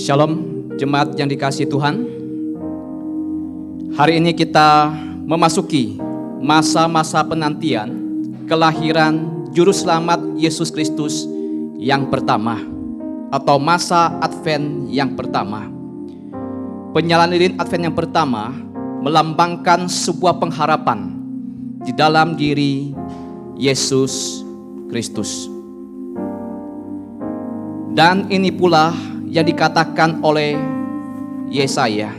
Shalom, jemaat yang dikasihi Tuhan. Hari ini kita memasuki masa-masa penantian kelahiran Juru Selamat Yesus Kristus yang pertama, atau masa Advent yang pertama. Penyalaan lilin Advent yang pertama melambangkan sebuah pengharapan di dalam diri Yesus Kristus. Dan ini pula yang dikatakan oleh Yesaya.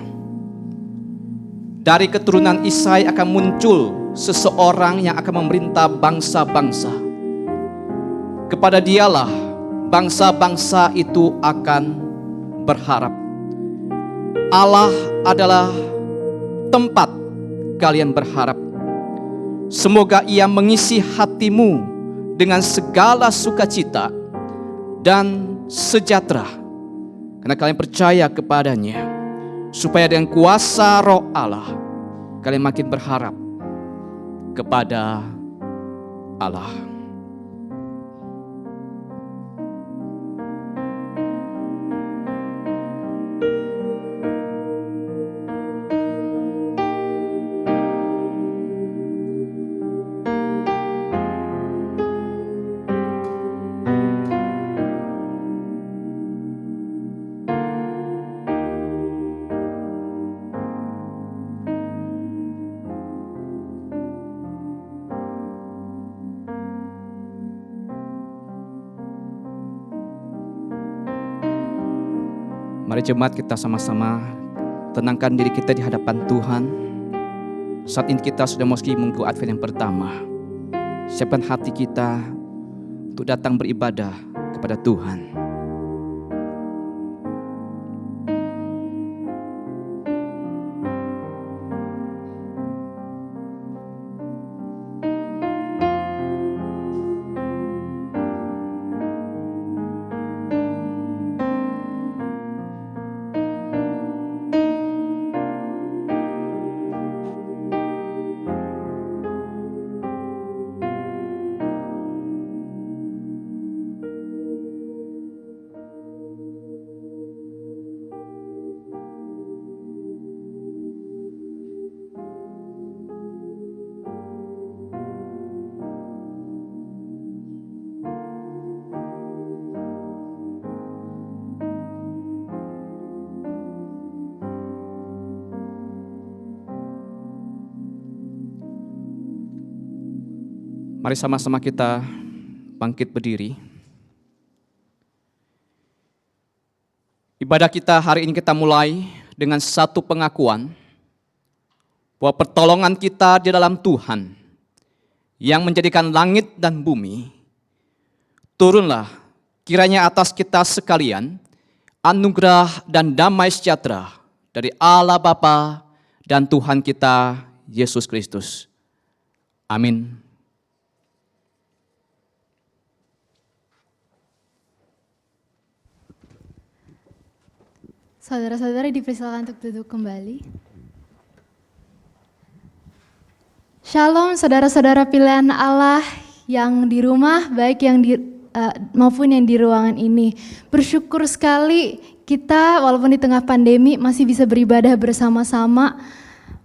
Dari keturunan Isai akan muncul seseorang yang akan memerintah bangsa-bangsa. Kepada dialah bangsa-bangsa itu akan berharap. Allah adalah tempat kalian berharap. Semoga Ia mengisi hatimu dengan segala sukacita dan sejahtera, karena kalian percaya kepadanya, supaya dengan kuasa Roh Allah kalian makin berharap kepada Allah. Mari jemaat kita sama-sama tenangkan diri kita di hadapan Tuhan. Saat ini kita sudah memasuki minggu Advent yang pertama. Siapkan hati kita untuk datang beribadah kepada Tuhan. Mari sama-sama kita bangkit berdiri. Ibadah kita hari ini kita mulai dengan satu pengakuan bahwa pertolongan kita di dalam Tuhan yang menjadikan langit dan bumi. Turunlah kiranya atas kita sekalian anugerah dan damai sejahtera dari Allah Bapa dan Tuhan kita Yesus Kristus. Amin. Saudara-saudara dipersilakan untuk duduk kembali. Shalom saudara-saudara pilihan Allah yang di rumah, baik yang maupun yang di ruangan ini. Bersyukur sekali kita walaupun di tengah pandemi masih bisa beribadah bersama-sama,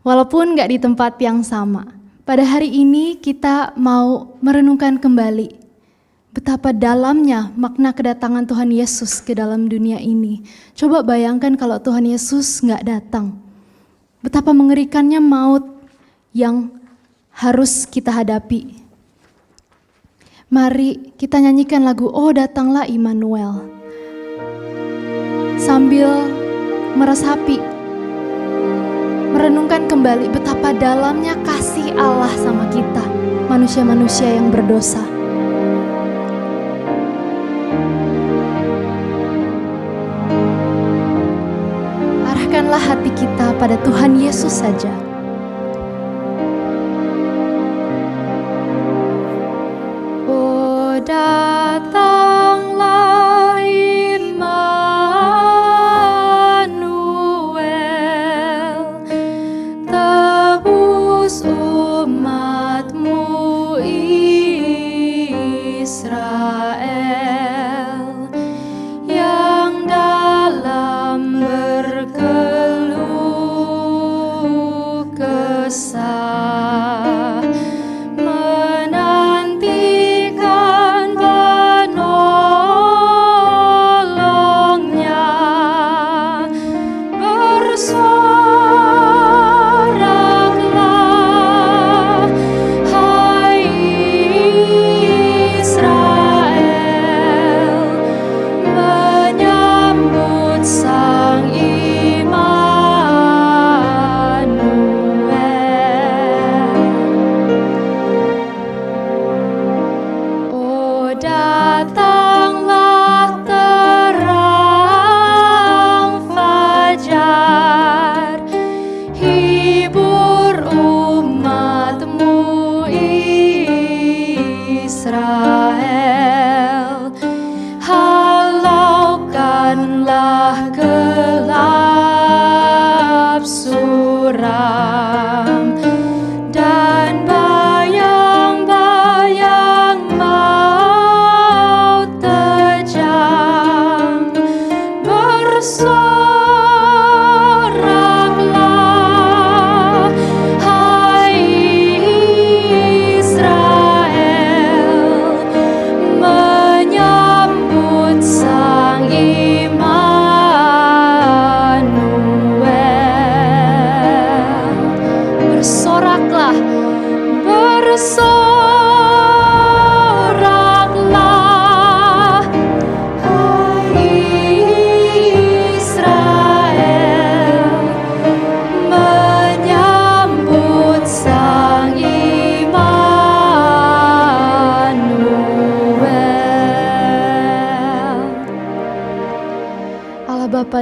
walaupun gak di tempat yang sama. Pada hari ini kita mau merenungkan kembali betapa dalamnya makna kedatangan Tuhan Yesus ke dalam dunia ini. Coba bayangkan kalau Tuhan Yesus nggak datang. Betapa mengerikannya maut yang harus kita hadapi. Mari kita nyanyikan lagu Oh Datanglah Immanuel. Sambil meresapi, merenungkan kembali betapa dalamnya kasih Allah sama kita, manusia-manusia yang berdosa. Arahkanlah hati kita pada Tuhan Yesus saja. Oh datanglah Immanuel, tebus umat-Mu Israel, yang dalam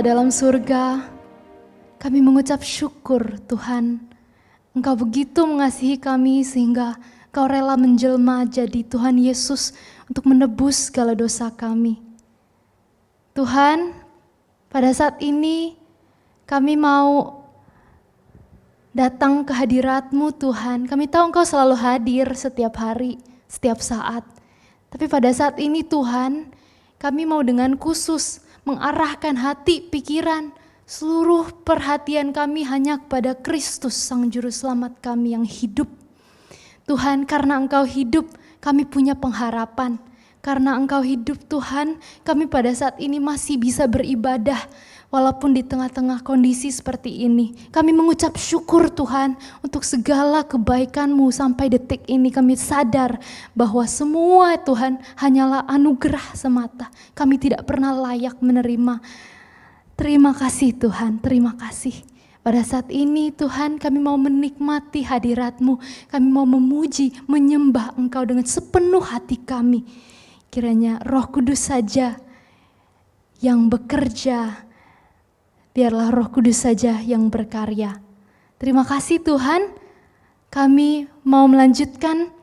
Allah dalam surga, kami mengucap syukur Tuhan. Engkau begitu mengasihi kami sehingga Engkau rela menjelma jadi Tuhan Yesus untuk menebus segala dosa kami. Tuhan, pada saat ini kami mau datang ke hadirat-Mu Tuhan. Kami tahu Engkau selalu hadir setiap hari, setiap saat. Tapi pada saat ini Tuhan, kami mau dengan khusus mengarahkan hati, pikiran, seluruh perhatian kami hanya kepada Kristus, Sang Juru Selamat kami yang hidup. Tuhan, karena Engkau hidup, kami punya pengharapan. Karena Engkau hidup Tuhan, kami pada saat ini masih bisa beribadah. Walaupun di tengah-tengah kondisi seperti ini, kami mengucap syukur Tuhan untuk segala kebaikan-Mu sampai detik ini. Kami sadar bahwa semua Tuhan hanyalah anugerah semata. Kami tidak pernah layak menerima. Terima kasih Tuhan, terima kasih. Pada saat ini Tuhan, kami mau menikmati hadirat-Mu. Kami mau memuji, menyembah Engkau dengan sepenuh hati kami. Kiranya Roh Kudus saja yang bekerja. Biarlah Roh Kudus saja yang berkarya. Terima kasih Tuhan, kami mau melanjutkan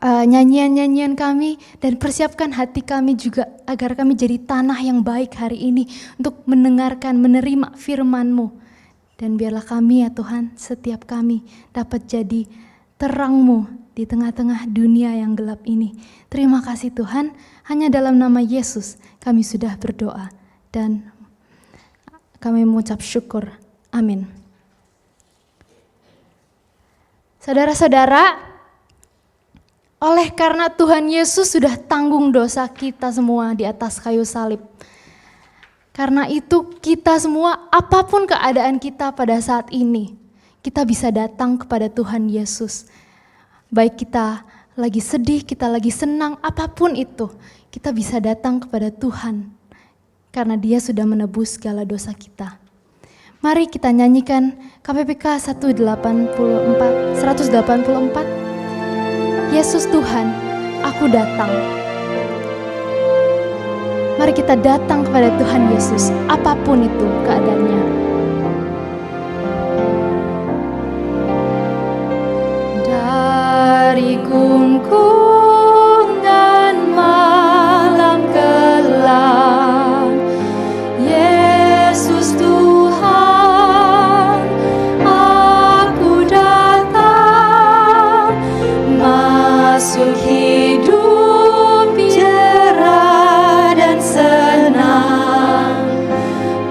nyanyian-nyanyian kami dan persiapkan hati kami juga agar kami jadi tanah yang baik hari ini untuk mendengarkan, menerima firman-Mu. Dan biarlah kami ya Tuhan, setiap kami dapat jadi terang-Mu di tengah-tengah dunia yang gelap ini. Terima kasih Tuhan, hanya dalam nama Yesus kami sudah berdoa dan kami mengucap syukur. Amin. Saudara-saudara, oleh karena Tuhan Yesus sudah tanggung dosa kita semua di atas kayu salib. Karena itu kita semua, apapun keadaan kita pada saat ini, kita bisa datang kepada Tuhan Yesus. Baik kita lagi sedih, kita lagi senang, apapun itu, kita bisa datang kepada Tuhan. Karena Dia sudah menebus segala dosa kita. Mari kita nyanyikan KPPK 184. Yesus Tuhan, aku datang. Mari kita datang kepada Tuhan Yesus, apapun itu keadaannya. Dari kungkungan malam kelam, Yesus Tuhan, aku datang, masuk hidup cerah dan senang,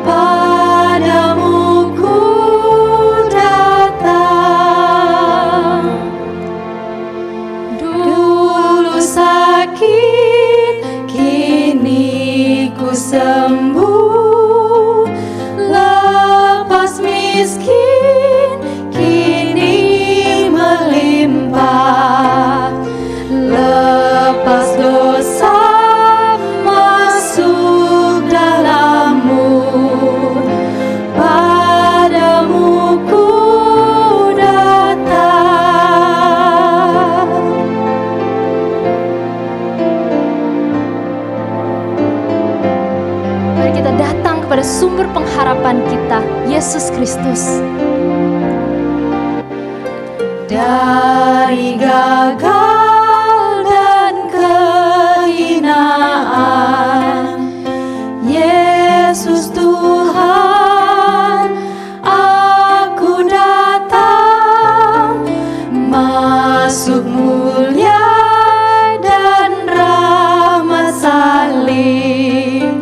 padamu ku datang. Dulu sakit, kini ku sembuh, lepas miskin, kini melimpah, lepas dosa masuk dalam-Mu, padamu ku datang. Mari kita datang kepada sumber pengharapan kita, Yesus Kristus. Dari gagal dan kehinaan, Yesus Tuhan, aku datang, masuk mulia dan rahmat salib,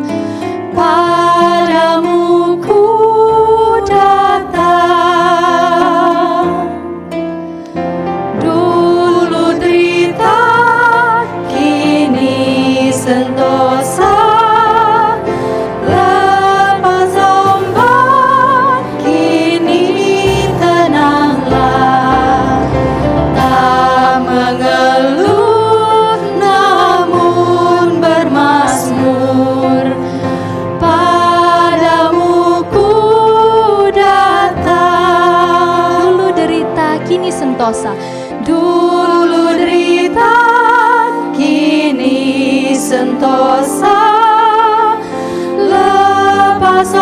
padamu ku datang. Dulu derita, kini sentosa, lepas ombak, kini tenanglah, tak mengeluh namun bermazmur, padamu ku datang. Dulu derita, kini sentosa. Dulu derita, kini sentosa, lepas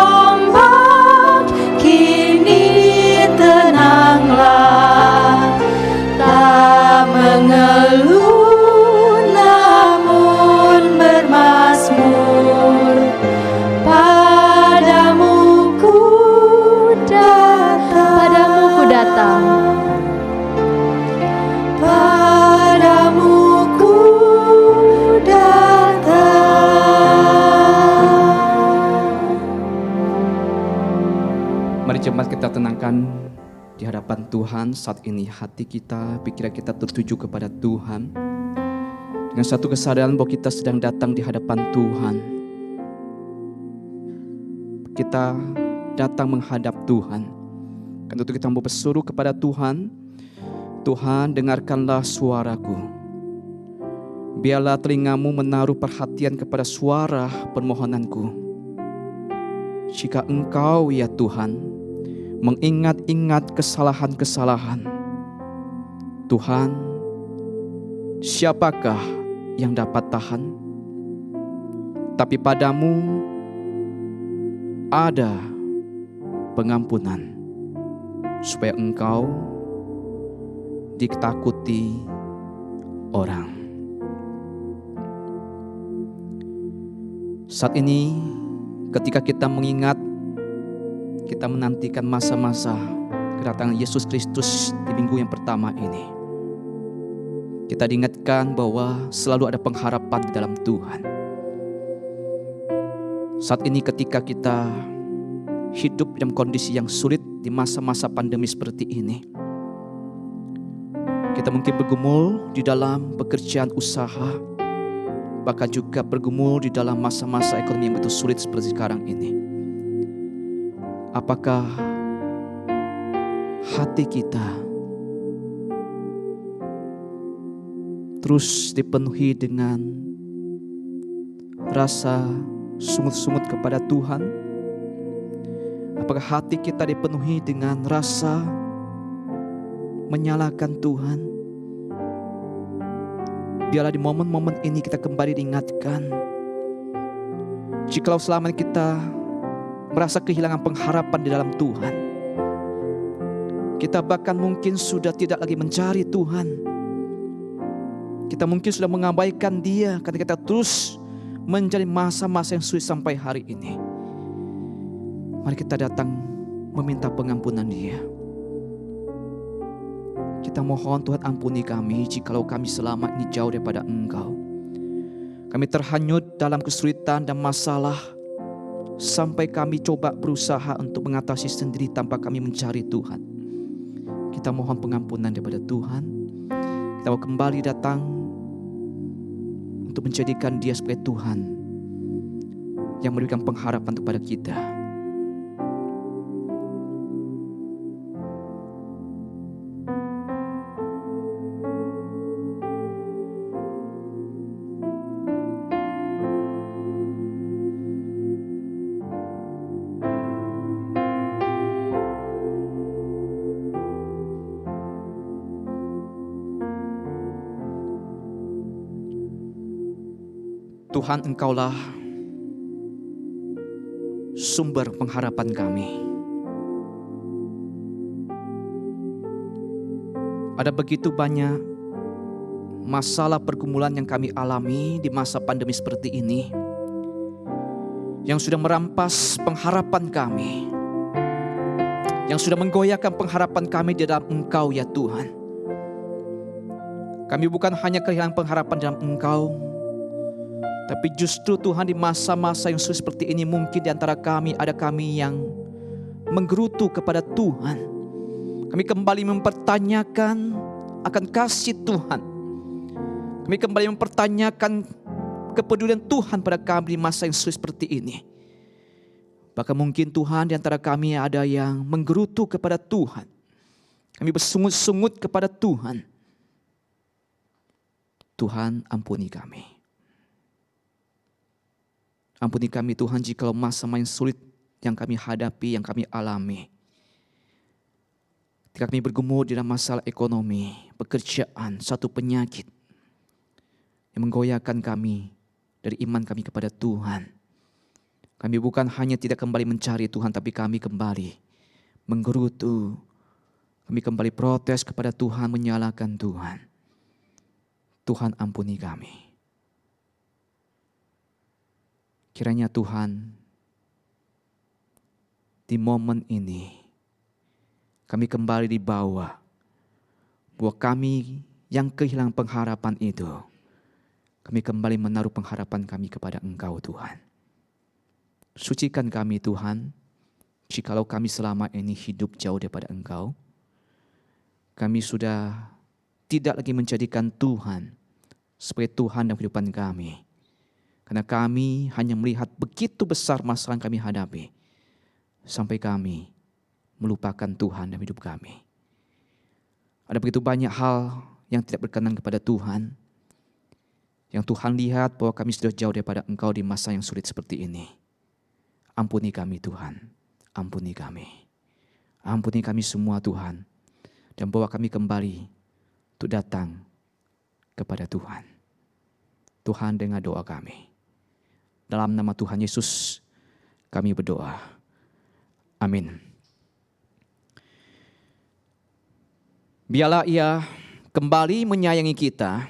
Mari jemaat kita tenangkan di hadapan Tuhan saat ini. Hati kita, pikiran kita tertuju kepada Tuhan. Dengan satu kesadaran bahwa kita sedang datang di hadapan Tuhan. Kita datang menghadap Tuhan. Dan untuk kita mau berseru kepada Tuhan, Tuhan dengarkanlah suaraku. Biarlah telingamu menaruh perhatian kepada suara permohonanku. Jika Engkau ya Tuhan mengingat-ingat kesalahan-kesalahan, Tuhan, siapakah yang dapat tahan? Tapi padamu ada pengampunan, supaya Engkau ditakuti orang. Saat ini ketika kita mengingat, kita menantikan masa-masa kedatangan Yesus Kristus di minggu yang pertama ini. Kita diingatkan bahwa selalu ada pengharapan di dalam Tuhan. Saat ini ketika kita hidup dalam kondisi yang sulit di masa-masa pandemi seperti ini, kita mungkin bergumul di dalam pekerjaan usaha, bahkan juga bergumul di dalam masa-masa ekonomi yang begitu sulit seperti sekarang ini. Apakah hati kita terus dipenuhi dengan rasa sungut-sungut kepada Tuhan? Apakah hati kita dipenuhi dengan rasa menyalahkan Tuhan? Biarlah di momen-momen ini kita kembali diingatkan, jikalau selama ini kita merasa kehilangan pengharapan di dalam Tuhan, kita bahkan mungkin sudah tidak lagi mencari Tuhan, kita mungkin sudah mengabaikan Dia karena kita terus menjadi masa-masa yang sulit sampai hari ini. Mari kita datang meminta pengampunan Dia. Kita mohon Tuhan, ampuni kami jikalau kami selama ini jauh daripada Engkau. Kami terhanyut dalam kesulitan dan masalah, sampai kami coba berusaha untuk mengatasi sendiri tanpa kami mencari Tuhan. Kita mohon pengampunan daripada Tuhan. Kita mau kembali datang untuk menjadikan Dia sebagai Tuhan yang memberikan pengharapan kepada kita. Tuhan, Engkaulah sumber pengharapan kami. Ada begitu banyak masalah pergumulan yang kami alami di masa pandemi seperti ini, yang sudah merampas pengharapan kami, yang sudah menggoyahkan pengharapan kami di dalam Engkau ya Tuhan. Kami bukan hanya kehilangan pengharapan dalam Engkau, tapi justru Tuhan di masa-masa yang sulit seperti ini, mungkin di antara kami ada kami yang menggerutu kepada Tuhan. Kami kembali mempertanyakan akan kasih Tuhan. Kami kembali mempertanyakan kepedulian Tuhan pada kami di masa yang sulit seperti ini. Bahkan mungkin Tuhan di antara kami ada yang menggerutu kepada Tuhan. Kami bersungut-sungut kepada Tuhan. Tuhan, ampuni kami. Ampuni kami Tuhan jikalau masa-masa yang sulit yang kami hadapi, yang kami alami. Ketika kami bergumul dalam masalah ekonomi, pekerjaan, satu penyakit yang menggoyahkan kami dari iman kami kepada Tuhan. Kami bukan hanya tidak kembali mencari Tuhan, tapi kami kembali menggerutu. Kami kembali protes kepada Tuhan, menyalahkan Tuhan. Tuhan, ampuni kami. Kiranya Tuhan, di momen ini kami kembali dibawa bahwa kami yang kehilangan pengharapan itu, kami kembali menaruh pengharapan kami kepada Engkau Tuhan. Sucikan kami Tuhan, jikalau kami selama ini hidup jauh daripada Engkau, kami sudah tidak lagi menjadikan Tuhan sebagai Tuhan dalam kehidupan kami. Karena kami hanya melihat begitu besar masalah yang kami hadapi, sampai kami melupakan Tuhan dalam hidup kami. Ada begitu banyak hal yang tidak berkenan kepada Tuhan, yang Tuhan lihat bahwa kami sudah jauh daripada Engkau di masa yang sulit seperti ini. Ampuni kami Tuhan, ampuni kami. Ampuni kami semua Tuhan, dan bawa kami kembali untuk datang kepada Tuhan. Tuhan, dengar doa kami. Dalam nama Tuhan Yesus kami berdoa. Amin. Biarlah Ia kembali menyayangi kita,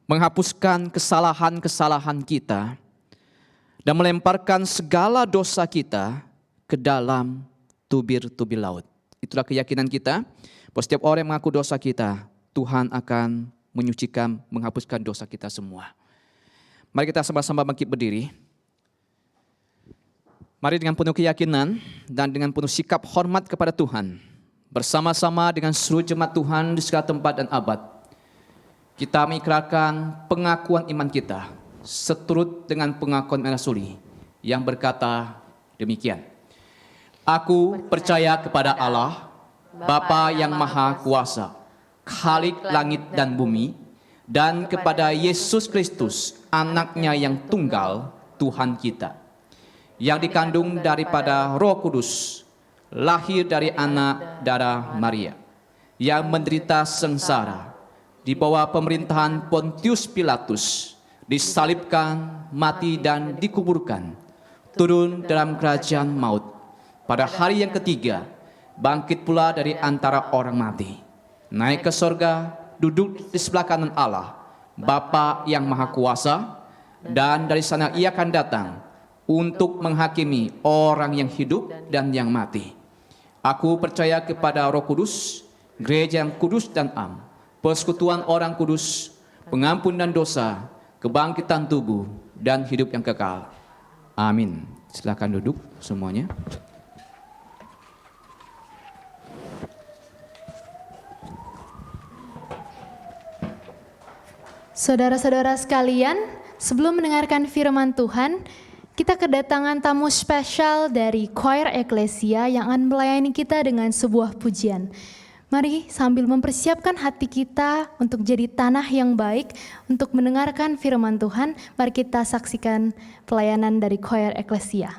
menghapuskan kesalahan-kesalahan kita, dan melemparkan segala dosa kita ke dalam tubir-tubir laut. Itulah keyakinan kita, bahwa setiap orang yang mengaku dosa kita, Tuhan akan menyucikan, menghapuskan dosa kita semua. Mari kita sama-sama bangkit berdiri. Mari dengan penuh keyakinan dan dengan penuh sikap hormat kepada Tuhan, bersama-sama dengan seluruh jemaat Tuhan di segala tempat dan abad, kita mengikrarkan pengakuan iman kita seturut dengan pengakuan Rasuli yang berkata demikian. Aku percaya kepada Allah, Bapa yang Maha Kuasa, Khalik langit dan bumi, dan kepada Yesus Kristus, anaknya yang tunggal, Tuhan kita, yang dikandung daripada Roh Kudus, lahir dari anak darah Maria, yang menderita sengsara di bawah pemerintahan Pontius Pilatus, disalibkan, mati dan dikuburkan, turun dalam kerajaan maut, pada hari yang ketiga bangkit pula dari antara orang mati, naik ke sorga, duduk di sebelah kanan Allah, Bapa yang Maha Kuasa, dan dari sana Ia akan datang untuk menghakimi orang yang hidup dan yang mati. Aku percaya kepada Roh Kudus, gereja yang kudus dan am, persekutuan orang kudus, pengampunan dosa, kebangkitan tubuh, dan hidup yang kekal. Amin. Silakan duduk semuanya. Saudara-saudara sekalian, sebelum mendengarkan firman Tuhan, kita kedatangan tamu spesial dari Choir Ecclesia yang akan melayani kita dengan sebuah pujian. Mari sambil mempersiapkan hati kita untuk jadi tanah yang baik, untuk mendengarkan firman Tuhan, mari kita saksikan pelayanan dari Choir Ecclesia.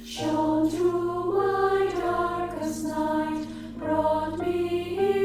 Shone through my darkest night, brought me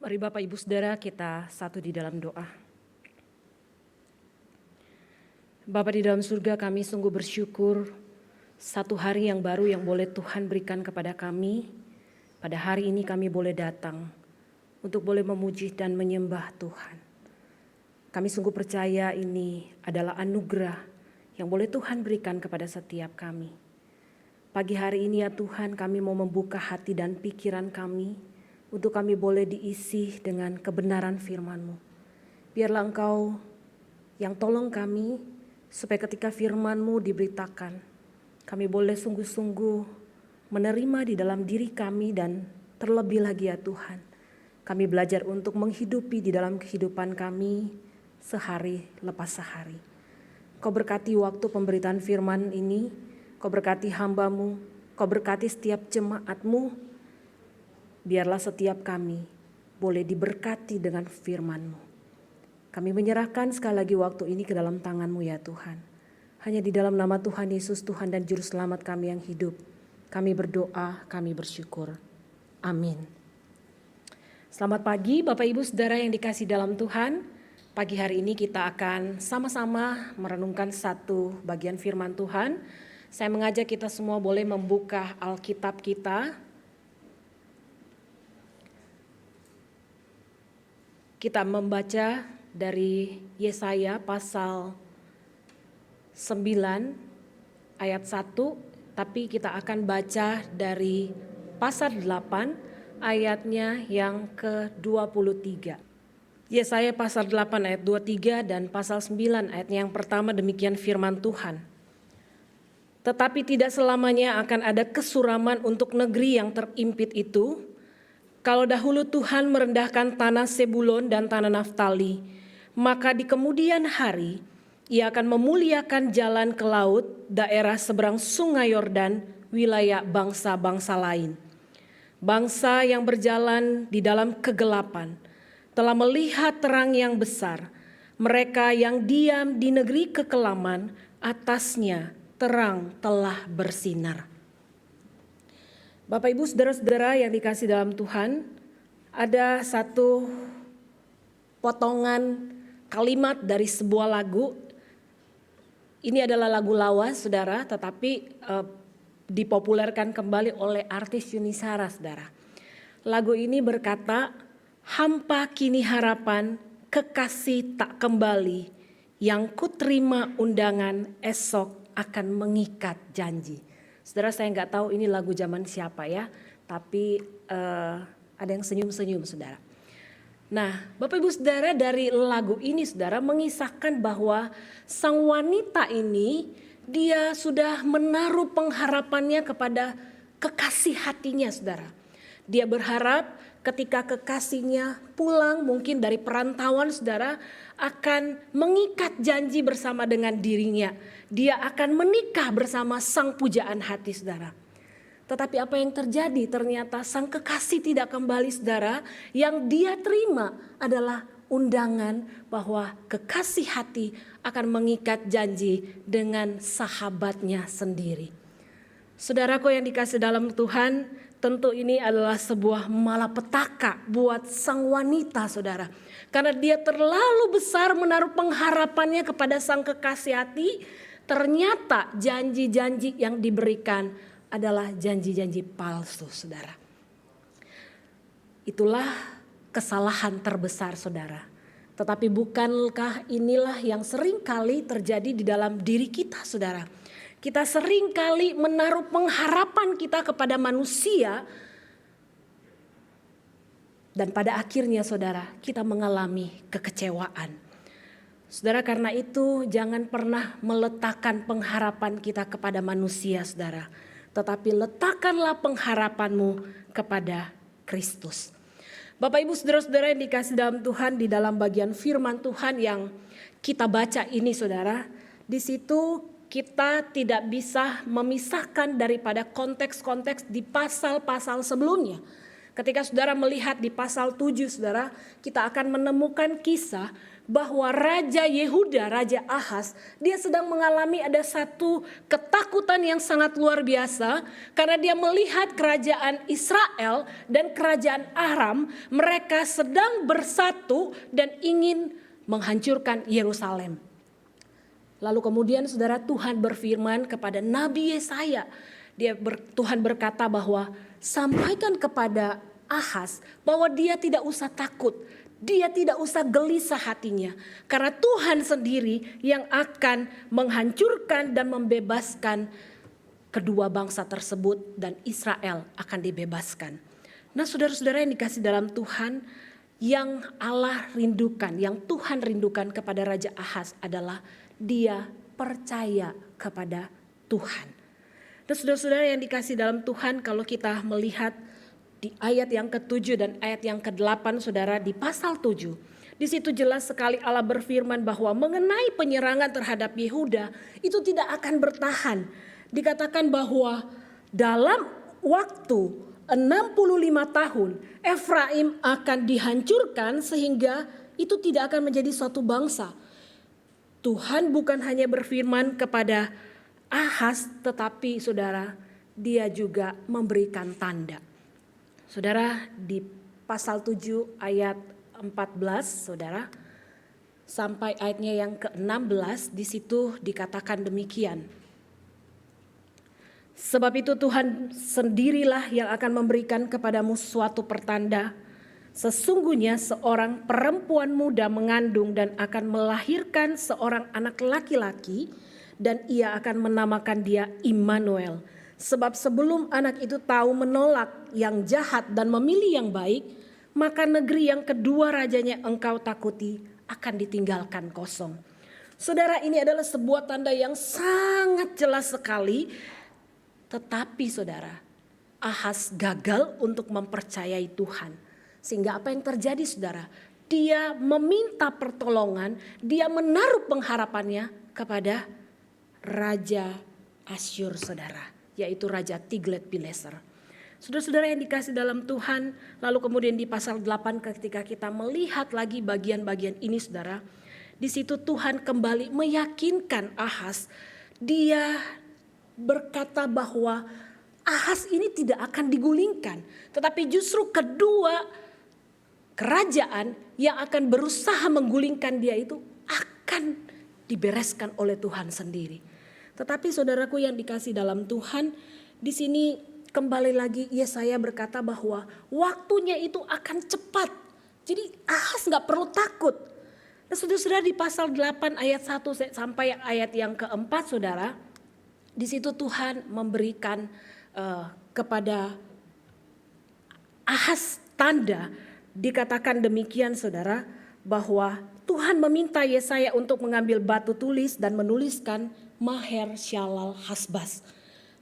Mari Bapak Ibu Saudara kita satu di dalam doa. Bapa di dalam surga, kami sungguh bersyukur satu hari yang baru yang boleh Tuhan berikan kepada kami. Pada hari ini kami boleh datang untuk boleh memuji dan menyembah Tuhan. Kami sungguh percaya ini adalah anugerah yang boleh Tuhan berikan kepada setiap kami. Pagi hari ini ya Tuhan, kami mau membuka hati dan pikiran kami untuk kami boleh diisi dengan kebenaran firman-Mu. Biarlah Engkau yang tolong kami supaya ketika firman-Mu diberitakan, kami boleh sungguh-sungguh menerima di dalam diri kami dan terlebih lagi ya Tuhan, kami belajar untuk menghidupi di dalam kehidupan kami sehari lepas sehari. Kau berkati waktu pemberitaan firman ini, Kau berkati hamba-Mu, Kau berkati setiap jemaat-Mu. Biarlah setiap kami boleh diberkati dengan firman-Mu. Kami menyerahkan sekali lagi waktu ini ke dalam tangan-Mu ya Tuhan. Hanya di dalam nama Tuhan Yesus, Tuhan dan Juru Selamat kami yang hidup, kami berdoa, kami bersyukur. Amin. Selamat pagi Bapak Ibu Saudara yang dikasihi dalam Tuhan. Pagi hari ini kita akan sama-sama merenungkan satu bagian firman Tuhan. Saya mengajak kita semua boleh membuka Alkitab kita. Kita membaca dari Yesaya pasal 9 ayat 1, tapi kita akan baca dari pasal 8 ayatnya yang ke-23. Yesaya pasal 8 ayat 23 dan pasal 9 ayatnya yang pertama, demikian firman Tuhan. Tetapi tidak selamanya akan ada kesuraman untuk negeri yang terimpit itu. Kalau dahulu Tuhan merendahkan tanah Sebulon dan tanah Naftali, maka di kemudian hari Ia akan memuliakan jalan ke laut, daerah seberang sungai Yordan, wilayah bangsa-bangsa lain. Bangsa yang berjalan di dalam kegelapan telah melihat terang yang besar. Mereka yang diam di negeri kekelaman, atasnya terang telah bersinar. Bapak Ibu saudara-saudara yang dikasih dalam Tuhan, ada satu potongan kalimat dari sebuah lagu. Ini adalah lagu lawas saudara, tetapi dipopulerkan kembali oleh artis Yuni Shara saudara. Lagu ini berkata, hampa kini harapan, kekasih tak kembali, yang kuterima undangan esok akan mengikat janji. Saudara, saya nggak tahu ini lagu zaman siapa ya, tapi ada yang senyum-senyum saudara. Nah, Bapak Ibu saudara, dari lagu ini saudara mengisahkan bahwa sang wanita ini dia sudah menaruh pengharapannya kepada kekasih hatinya saudara. Dia berharap ketika kekasihnya pulang mungkin dari perantauan saudara akan mengikat janji bersama dengan dirinya. Dia akan menikah bersama sang pujaan hati saudara. Tetapi apa yang terjadi? Ternyata sang kekasih tidak kembali saudara. Yang dia terima adalah undangan bahwa kekasih hati akan mengikat janji dengan sahabatnya sendiri. Saudaraku yang dikasih dalam Tuhan, tentu ini adalah sebuah malapetaka buat sang wanita saudara. Karena dia terlalu besar menaruh pengharapannya kepada sang kekasih hati. Ternyata janji-janji yang diberikan adalah janji-janji palsu saudara. Itulah kesalahan terbesar saudara. Tetapi bukankah inilah yang sering kali terjadi di dalam diri kita saudara. Kita sering kali menaruh pengharapan kita kepada manusia. Dan pada akhirnya saudara kita mengalami kekecewaan. Saudara, karena itu jangan pernah meletakkan pengharapan kita kepada manusia saudara. Tetapi letakkanlah pengharapanmu kepada Kristus. Bapak Ibu saudara-saudara yang dikasih dalam Tuhan, di dalam bagian firman Tuhan yang kita baca ini saudara. Di situ kita tidak bisa memisahkan daripada konteks-konteks di pasal-pasal sebelumnya. Ketika saudara melihat di pasal 7 saudara, kita akan menemukan kisah bahwa Raja Yehuda, Raja Ahaz, dia sedang mengalami ada satu ketakutan yang sangat luar biasa. Karena dia melihat kerajaan Israel dan kerajaan Aram, mereka sedang bersatu dan ingin menghancurkan Yerusalem. Lalu kemudian saudara, Tuhan berfirman kepada Nabi Yesaya. Tuhan berkata bahwa sampaikan kepada Ahaz bahwa dia tidak usah takut. Dia tidak usah gelisah hatinya. Karena Tuhan sendiri yang akan menghancurkan dan membebaskan kedua bangsa tersebut. Dan Israel akan dibebaskan. Nah saudara-saudara yang dikasih dalam Tuhan, yang Allah rindukan, yang Tuhan rindukan kepada Raja Ahaz adalah dia percaya kepada Tuhan. Dan saudara-saudara yang dikasih dalam Tuhan, kalau kita melihat di ayat yang ke-7 dan ayat yang ke-8 saudara, di pasal 7. Di situ jelas sekali Allah berfirman bahwa mengenai penyerangan terhadap Yehuda itu tidak akan bertahan. Dikatakan bahwa dalam waktu 65 tahun Efraim akan dihancurkan sehingga itu tidak akan menjadi suatu bangsa. Tuhan bukan hanya berfirman kepada Ahaz, tetapi saudara, dia juga memberikan tanda. Saudara, di pasal 7 ayat 14 saudara, sampai ayatnya yang ke-16 di situ dikatakan demikian. Sebab itu Tuhan sendirilah yang akan memberikan kepadamu suatu pertanda. Sesungguhnya seorang perempuan muda mengandung dan akan melahirkan seorang anak laki-laki, dan ia akan menamakan dia Immanuel. Sebab sebelum anak itu tahu menolak yang jahat dan memilih yang baik, maka negeri yang kedua rajanya engkau takuti akan ditinggalkan kosong. Saudara, ini adalah sebuah tanda yang sangat jelas sekali. Tetapi saudara, Ahaz gagal untuk mempercayai Tuhan. Sehingga apa yang terjadi saudara? Dia meminta pertolongan, dia menaruh pengharapannya kepada Raja Asyur saudara. Yaitu Raja Tiglat-Pileser. Saudara-saudara yang dikasih dalam Tuhan, lalu kemudian di pasal 8 ketika kita melihat lagi bagian-bagian ini saudara, di situ Tuhan kembali meyakinkan Ahaz. Dia berkata bahwa Ahas ini tidak akan digulingkan, tetapi justru kedua kerajaan yang akan berusaha menggulingkan dia itu akan dibereskan oleh Tuhan sendiri. Tetapi saudaraku yang dikasih dalam Tuhan, di sini kembali lagi Yesaya berkata bahwa waktunya itu akan cepat. Jadi Ahas gak perlu takut. Nah saudara-saudara, di pasal 8 ayat 1 sampai ayat yang keempat saudara, di situ Tuhan memberikan kepada Ahas tanda. Dikatakan demikian saudara, bahwa Tuhan meminta Yesaya untuk mengambil batu tulis dan menuliskan Maher Shalal Hasbaz.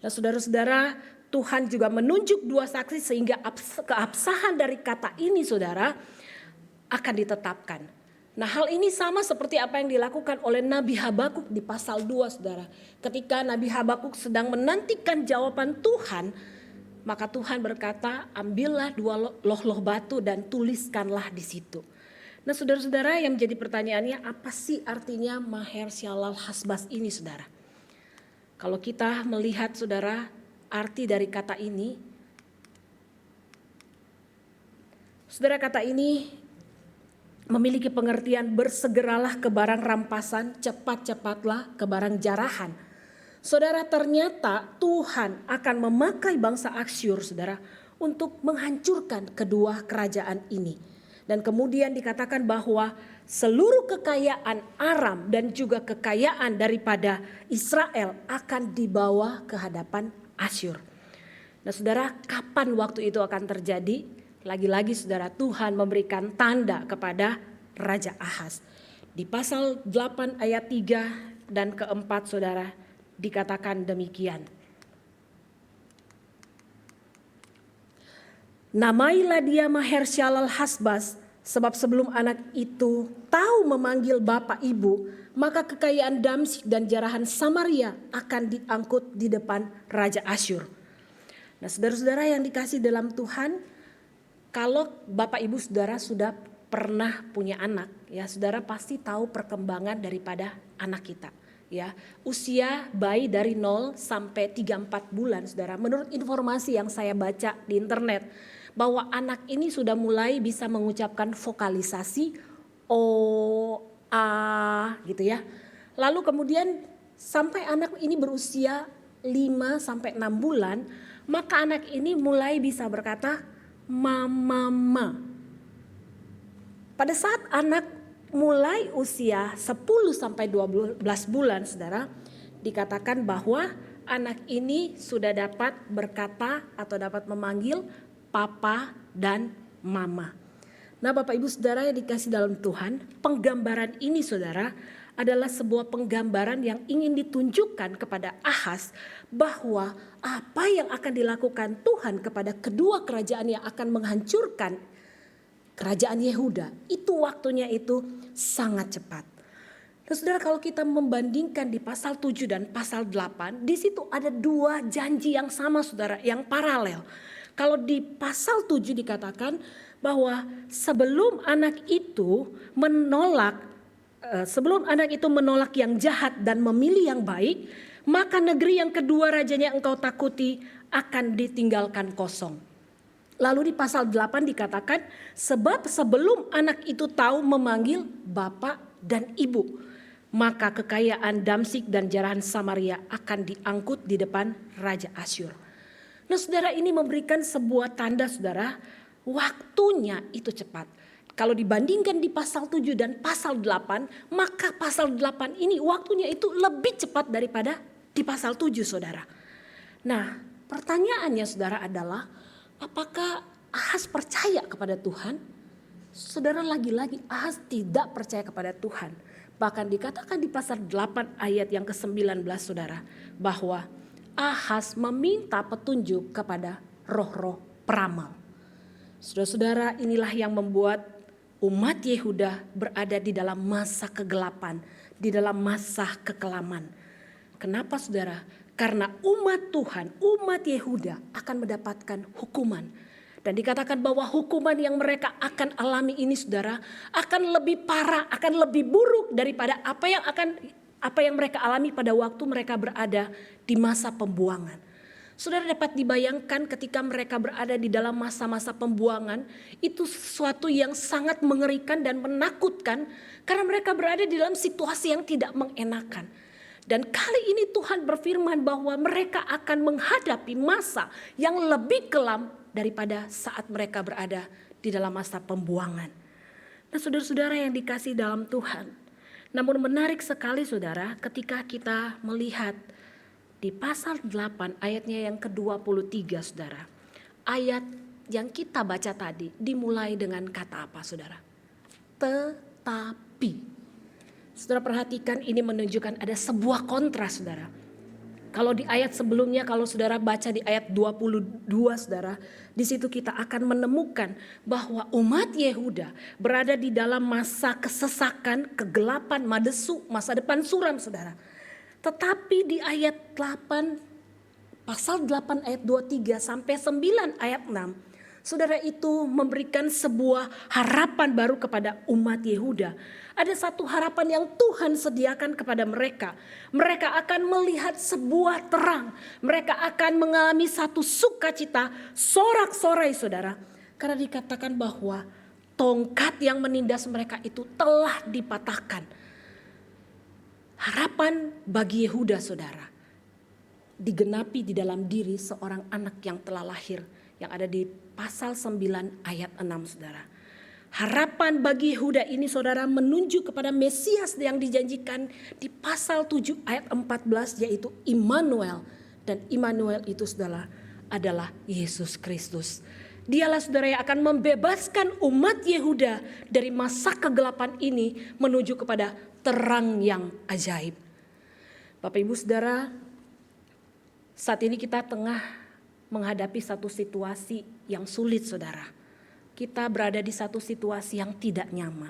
Nah saudara-saudara, Tuhan juga menunjuk dua saksi sehingga keabsahan dari kata ini saudara akan ditetapkan. Nah hal ini sama seperti apa yang dilakukan oleh Nabi Habakuk di pasal 2 saudara. Ketika Nabi Habakuk sedang menantikan jawaban Tuhan, maka Tuhan berkata, ambillah 2 loh batu dan tuliskanlah di situ. Nah saudara-saudara, yang menjadi pertanyaannya, apa sih artinya Maher Shalal Hasbaz ini saudara? Kalau kita melihat saudara arti dari kata ini, saudara, kata ini memiliki pengertian bersegeralah ke barang rampasan, cepat-cepatlah ke barang jarahan. Saudara, ternyata Tuhan akan memakai bangsa Asyur saudara untuk menghancurkan kedua kerajaan ini. Dan kemudian dikatakan bahwa seluruh kekayaan Aram dan juga kekayaan daripada Israel akan dibawa ke hadapan Asyur. Nah saudara, kapan waktu itu akan terjadi? Lagi-lagi saudara, Tuhan memberikan tanda kepada Raja Ahas. Di pasal 8 ayat 3 dan keempat saudara dikatakan demikian. Namailah dia Maher Shalal Hasbaz, sebab sebelum anak itu tahu memanggil bapak ibu, maka kekayaan Damsyik dan jarahan Samaria akan diangkut di depan Raja Asyur. Nah saudara-saudara yang dikasih dalam Tuhan, kalau bapak ibu saudara sudah pernah punya anak, ya saudara pasti tahu perkembangan daripada anak kita. Ya, usia bayi dari 0 sampai 3-4 bulan saudara, menurut informasi yang saya baca di internet, bahwa anak ini sudah mulai bisa mengucapkan vokalisasi O, A gitu ya. Lalu kemudian sampai anak ini berusia 5 sampai 6 bulan, maka anak ini mulai bisa berkata mama. Pada saat anak mulai usia 10 sampai 12 bulan saudara, dikatakan bahwa anak ini sudah dapat berkata atau dapat memanggil papa dan mama. Nah Bapak Ibu Saudara yang dikasih dalam Tuhan, penggambaran ini saudara adalah sebuah penggambaran yang ingin ditunjukkan kepada Ahas bahwa apa yang akan dilakukan Tuhan kepada kedua kerajaan yang akan menghancurkan kerajaan Yehuda, itu waktunya itu sangat cepat. Nah saudara, kalau kita membandingkan di pasal 7 dan pasal 8, di situ ada dua janji yang sama saudara, yang paralel. Kalau di pasal 7 dikatakan bahwa sebelum anak itu menolak yang jahat dan memilih yang baik, maka negeri yang kedua rajanya engkau takuti akan ditinggalkan kosong. Lalu di pasal 8 dikatakan, sebab sebelum anak itu tahu memanggil bapak dan ibu, maka kekayaan Damsyik dan jarahan Samaria akan diangkut di depan Raja Asyur. Nah saudara, ini memberikan sebuah tanda saudara, waktunya itu cepat. Kalau dibandingkan di pasal 7 dan pasal 8, maka pasal 8 ini waktunya itu lebih cepat daripada di pasal 7 saudara. Nah pertanyaannya saudara adalah, apakah Ahas percaya kepada Tuhan? Saudara, lagi-lagi Ahas tidak percaya kepada Tuhan. Bahkan dikatakan di pasal 8 ayat yang ke-19 saudara, bahwa Ahas meminta petunjuk kepada roh-roh peramal. Saudara-saudara, inilah yang membuat umat Yehuda berada di dalam masa kegelapan, di dalam masa kekelaman. Kenapa saudara? Karena umat Tuhan, umat Yehuda akan mendapatkan hukuman. Dan dikatakan bahwa hukuman yang mereka akan alami ini saudara, akan lebih parah, akan lebih buruk daripada apa yang mereka alami pada waktu mereka berada di masa pembuangan. Saudara dapat dibayangkan ketika mereka berada di dalam masa-masa pembuangan, itu sesuatu yang sangat mengerikan dan menakutkan karena mereka berada di dalam situasi yang tidak mengenakan. Dan kali ini Tuhan berfirman bahwa mereka akan menghadapi masa yang lebih kelam daripada saat mereka berada di dalam masa pembuangan. Nah, saudara-saudara yang dikasihi dalam Tuhan, namun menarik sekali saudara ketika kita melihat di pasal 8 ayatnya yang ke-23 saudara. Ayat yang kita baca tadi dimulai dengan kata apa saudara? Tetapi. Saudara perhatikan, ini menunjukkan ada sebuah kontras saudara. Kalau di ayat sebelumnya, kalau saudara baca di ayat 22 saudara, di situ kita akan menemukan bahwa umat Yehuda berada di dalam masa kesesakan, kegelapan, madesu, masa depan suram saudara. Tetapi di ayat 8, pasal 8 ayat 23 sampai 9 ayat 6, saudara itu memberikan sebuah harapan baru kepada umat Yehuda. Ada satu harapan yang Tuhan sediakan kepada mereka. Mereka akan melihat sebuah terang. Mereka akan mengalami satu sukacita, sorak-sorai saudara. Karena dikatakan bahwa tongkat yang menindas mereka itu telah dipatahkan. Harapan bagi Yehuda saudara digenapi di dalam diri seorang anak yang telah lahir, yang ada di pasal 9 ayat 6 saudara. Harapan bagi Yehuda ini saudara menunjuk kepada Mesias yang dijanjikan di pasal 7 ayat 14, yaitu Immanuel. Dan Immanuel itu saudara adalah Yesus Kristus. Dialah saudara yang akan membebaskan umat Yehuda dari masa kegelapan ini menuju kepada terang yang ajaib. Bapak Ibu saudara, saat ini kita tengah menghadapi satu situasi yang sulit saudara. Kita berada di satu situasi yang tidak nyaman.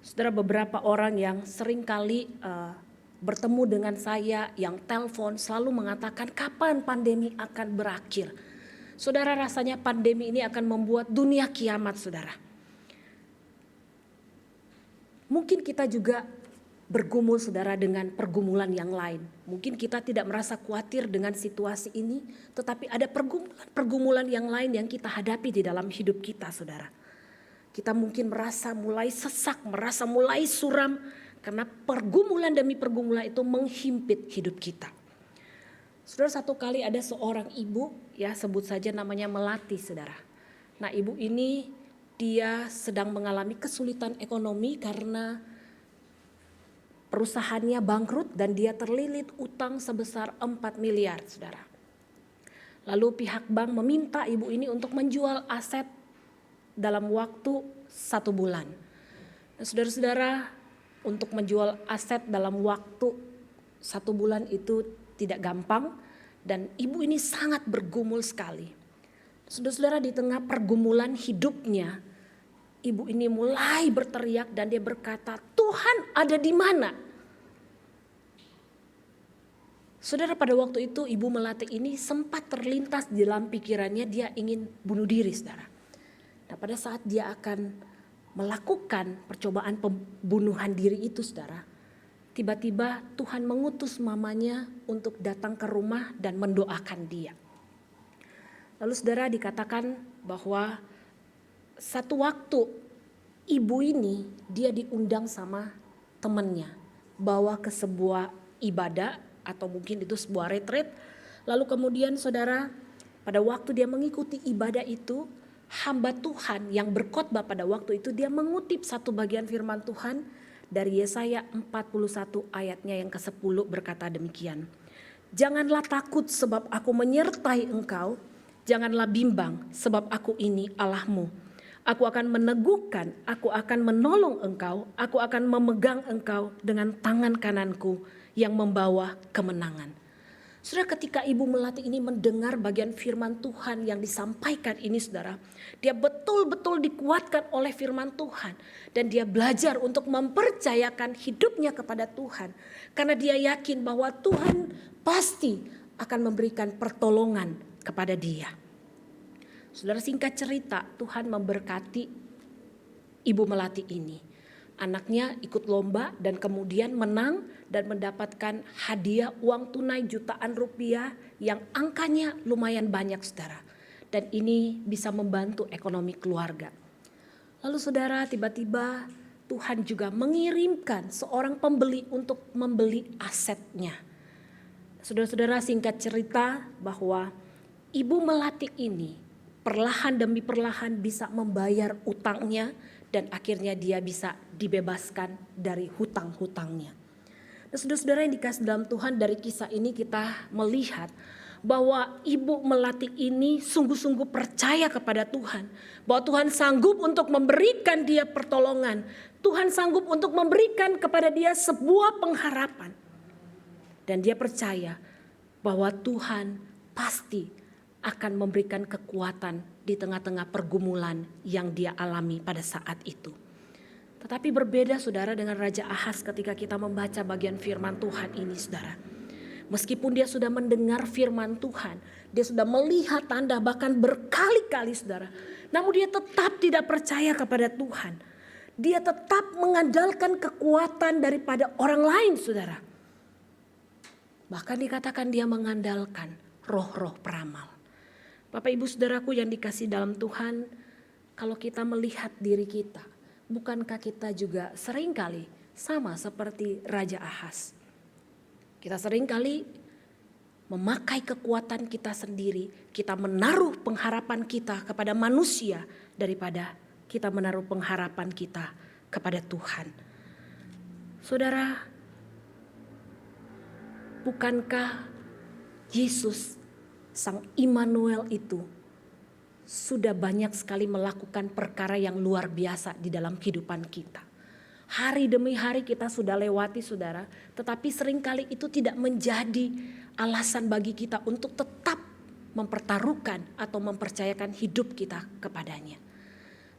Saudara, beberapa orang yang seringkali bertemu dengan saya, yang telepon selalu mengatakan kapan pandemi akan berakhir. Saudara, rasanya pandemi ini akan membuat dunia kiamat saudara. Mungkin kita juga bergumul saudara dengan pergumulan yang lain. Mungkin kita tidak merasa khawatir dengan situasi ini, tetapi ada pergumulan yang lain yang kita hadapi di dalam hidup kita saudara. Kita mungkin merasa mulai sesak, merasa mulai suram karena pergumulan demi pergumulan itu menghimpit hidup kita. Saudara, satu kali ada seorang ibu, ya sebut saja namanya Melati saudara. Nah, ibu ini dia sedang mengalami kesulitan ekonomi karena perusahaannya bangkrut dan dia terlilit utang sebesar 4 miliar saudara. Lalu pihak bank meminta ibu ini untuk menjual aset dalam waktu 1 bulan. Nah, saudara-saudara, untuk menjual aset dalam waktu 1 bulan itu tidak gampang dan ibu ini sangat bergumul sekali. Saudara-saudara, di tengah pergumulan hidupnya, ibu ini mulai berteriak dan dia berkata, Tuhan ada di mana? Saudara, pada waktu itu ibu Melati ini sempat terlintas di dalam pikirannya dia ingin bunuh diri saudara. Nah, pada saat dia akan melakukan percobaan pembunuhan diri itu saudara, tiba-tiba Tuhan mengutus mamanya untuk datang ke rumah dan mendoakan dia. Lalu saudara, dikatakan bahwa satu waktu ibu ini dia diundang sama temannya bawa ke sebuah ibadah atau mungkin itu sebuah retreat. Lalu kemudian saudara, pada waktu dia mengikuti ibadah itu, hamba Tuhan yang berkhotbah pada waktu itu dia mengutip satu bagian firman Tuhan dari Yesaya 41 ayatnya yang ke-10 berkata demikian. Janganlah takut sebab aku menyertai engkau, janganlah bimbang sebab aku ini Allahmu. Aku akan meneguhkan, aku akan menolong engkau, aku akan memegang engkau dengan tangan kananku yang membawa kemenangan. Saudara, ketika ibu Melati ini mendengar bagian firman Tuhan yang disampaikan ini saudara, dia betul-betul dikuatkan oleh firman Tuhan. Dan dia belajar untuk mempercayakan hidupnya kepada Tuhan. Karena dia yakin bahwa Tuhan pasti akan memberikan pertolongan kepada dia. Saudara, singkat cerita, Tuhan memberkati ibu Melati ini. Anaknya ikut lomba dan kemudian menang dan mendapatkan hadiah uang tunai jutaan rupiah yang angkanya lumayan banyak, saudara. Dan ini bisa membantu ekonomi keluarga. Lalu saudara, tiba-tiba Tuhan juga mengirimkan seorang pembeli untuk membeli asetnya. Saudara-saudara, singkat cerita bahwa ibu melati ini perlahan demi perlahan bisa membayar utangnya dan akhirnya dia bisa dibebaskan dari hutang-hutangnya. Nah, saudara-saudara yang dikasih dalam Tuhan, dari kisah ini kita melihat bahwa ibu melati ini sungguh-sungguh percaya kepada Tuhan. Bahwa Tuhan sanggup untuk memberikan dia pertolongan. Tuhan sanggup untuk memberikan kepada dia sebuah pengharapan. Dan dia percaya bahwa Tuhan pasti akan memberikan kekuatan di tengah-tengah pergumulan yang dia alami pada saat itu. Tetapi berbeda saudara dengan Raja Ahaz ketika kita membaca bagian firman Tuhan ini, saudara. Meskipun dia sudah mendengar firman Tuhan, dia sudah melihat tanda bahkan berkali-kali, saudara. Namun dia tetap tidak percaya kepada Tuhan. Dia tetap mengandalkan kekuatan daripada orang lain, saudara. Bahkan dikatakan dia mengandalkan roh-roh peramal. Bapak ibu saudaraku yang dikasih dalam Tuhan, kalau kita melihat diri kita, bukankah kita juga seringkali sama seperti Raja Ahaz? Kita seringkali memakai kekuatan kita sendiri, kita menaruh pengharapan kita kepada manusia daripada kita menaruh pengharapan kita kepada Tuhan. Saudara, bukankah Yesus Sang Immanuel itu sudah banyak sekali melakukan perkara yang luar biasa di dalam kehidupan kita. Hari demi hari kita sudah lewati, saudara, tetapi seringkali itu tidak menjadi alasan bagi kita untuk tetap mempertaruhkan atau mempercayakan hidup kita kepadanya.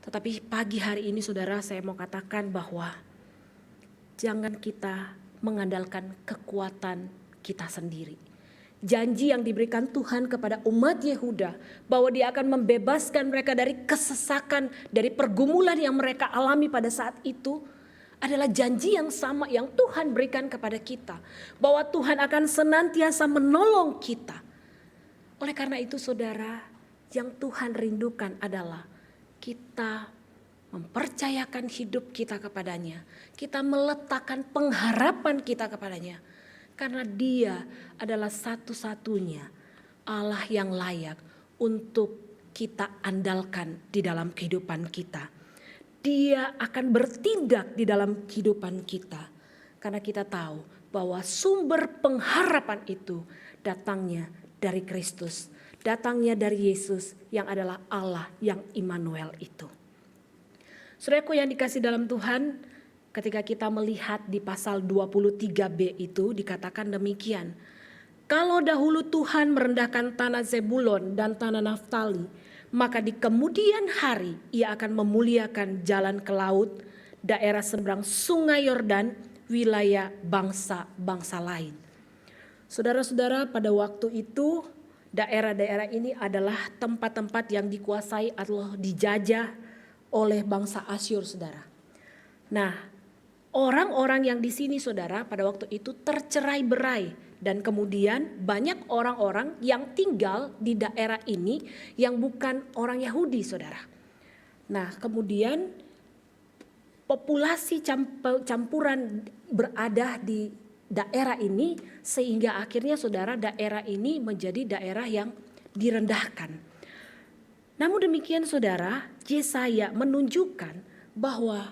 Tetapi pagi hari ini, saudara, saya mau katakan bahwa jangan kita mengandalkan kekuatan kita sendiri. Janji yang diberikan Tuhan kepada umat Yehuda bahwa dia akan membebaskan mereka dari kesesakan, dari pergumulan yang mereka alami pada saat itu, adalah janji yang sama yang Tuhan berikan kepada kita. Bahwa Tuhan akan senantiasa menolong kita. Oleh karena itu saudara, yang Tuhan rindukan adalah kita mempercayakan hidup kita kepadanya. Kita meletakkan pengharapan kita kepadanya. Karena dia adalah satu-satunya Allah yang layak untuk kita andalkan di dalam kehidupan kita. Dia akan bertindak di dalam kehidupan kita. Karena kita tahu bahwa sumber pengharapan itu datangnya dari Kristus. Datangnya dari Yesus yang adalah Allah yang Immanuel itu. Saudaraku yang dikasih dalam Tuhan, ketika kita melihat di pasal 23b itu dikatakan demikian. Kalau dahulu Tuhan merendahkan tanah Zebulon dan tanah Naftali, maka di kemudian hari ia akan memuliakan jalan ke laut, daerah seberang sungai Yordan, wilayah bangsa-bangsa lain. Saudara-saudara, pada waktu itu daerah-daerah ini adalah tempat-tempat yang dikuasai atau dijajah oleh bangsa Asyur, saudara. Nah, orang-orang yang di sini, saudara, pada waktu itu tercerai-berai. Dan kemudian banyak orang-orang yang tinggal di daerah ini yang bukan orang Yahudi, saudara. Nah, kemudian populasi campuran berada di daerah ini sehingga akhirnya, saudara, daerah ini menjadi daerah yang direndahkan. Namun demikian, saudara, Yesaya menunjukkan bahwa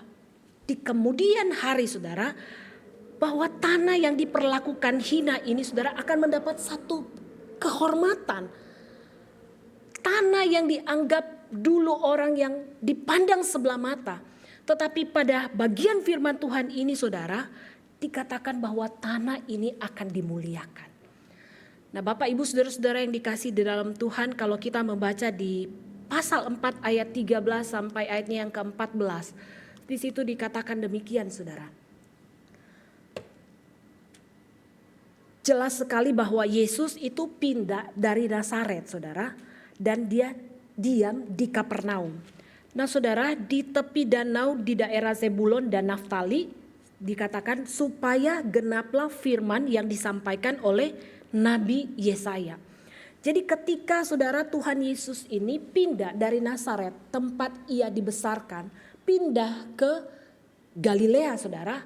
di kemudian hari, saudara, bahwa tanah yang diperlakukan hina ini, saudara, akan mendapat satu kehormatan. Tanah yang dianggap dulu orang yang dipandang sebelah mata. Tetapi pada bagian firman Tuhan ini, saudara, dikatakan bahwa tanah ini akan dimuliakan. Nah, Bapak Ibu saudara-saudara yang dikasih di dalam Tuhan, kalau kita membaca di pasal 4 ayat 13 sampai ayatnya yang ke-14. Di situ dikatakan demikian, saudara. Jelas sekali bahwa Yesus itu pindah dari Nazaret, saudara, dan dia diam di Kapernaum. Nah saudara, di tepi danau di daerah Zebulon dan Naftali dikatakan supaya genaplah firman yang disampaikan oleh Nabi Yesaya. Jadi ketika saudara Tuhan Yesus ini pindah dari Nazaret, tempat ia dibesarkan, pindah ke Galilea saudara,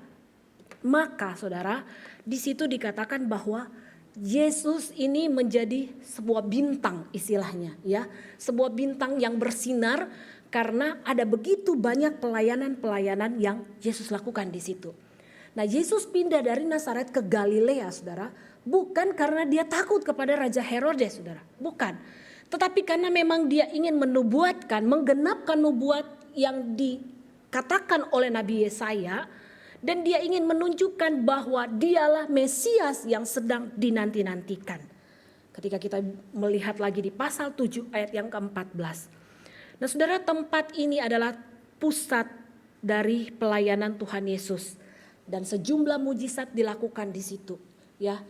maka saudara di situ dikatakan bahwa Yesus ini menjadi sebuah bintang istilahnya ya, sebuah bintang yang bersinar karena ada begitu banyak pelayanan-pelayanan yang Yesus lakukan di situ. Nah, Yesus pindah dari Nazaret ke Galilea, saudara, bukan karena dia takut kepada Raja Herodes, saudara, bukan. Tetapi karena memang dia ingin menubuatkan, menggenapkan nubuat yang dikatakan oleh Nabi Yesaya, dan dia ingin menunjukkan bahwa dialah Mesias yang sedang dinanti-nantikan. Ketika kita melihat lagi di pasal 7 ayat yang ke-14. Nah saudara, tempat ini adalah pusat dari pelayanan Tuhan Yesus. Dan sejumlah mujizat dilakukan di situ. Ya,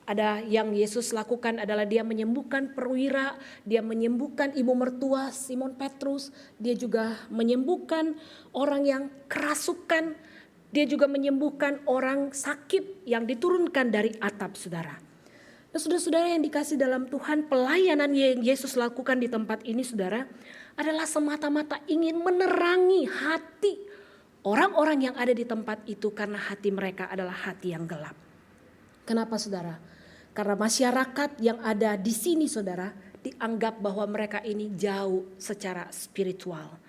ada yang Yesus lakukan adalah dia menyembuhkan perwira, dia menyembuhkan ibu mertua Simon Petrus, dia juga menyembuhkan orang yang kerasukan, dia juga menyembuhkan orang sakit yang diturunkan dari atap, saudara. Nah, saudara-saudara yang dikasih dalam Tuhan, pelayanan yang Yesus lakukan di tempat ini, saudara, adalah semata-mata ingin menerangi hati orang-orang yang ada di tempat itu karena hati mereka adalah hati yang gelap. Kenapa saudara? Karena masyarakat yang ada di sini saudara dianggap bahwa mereka ini jauh secara spiritual.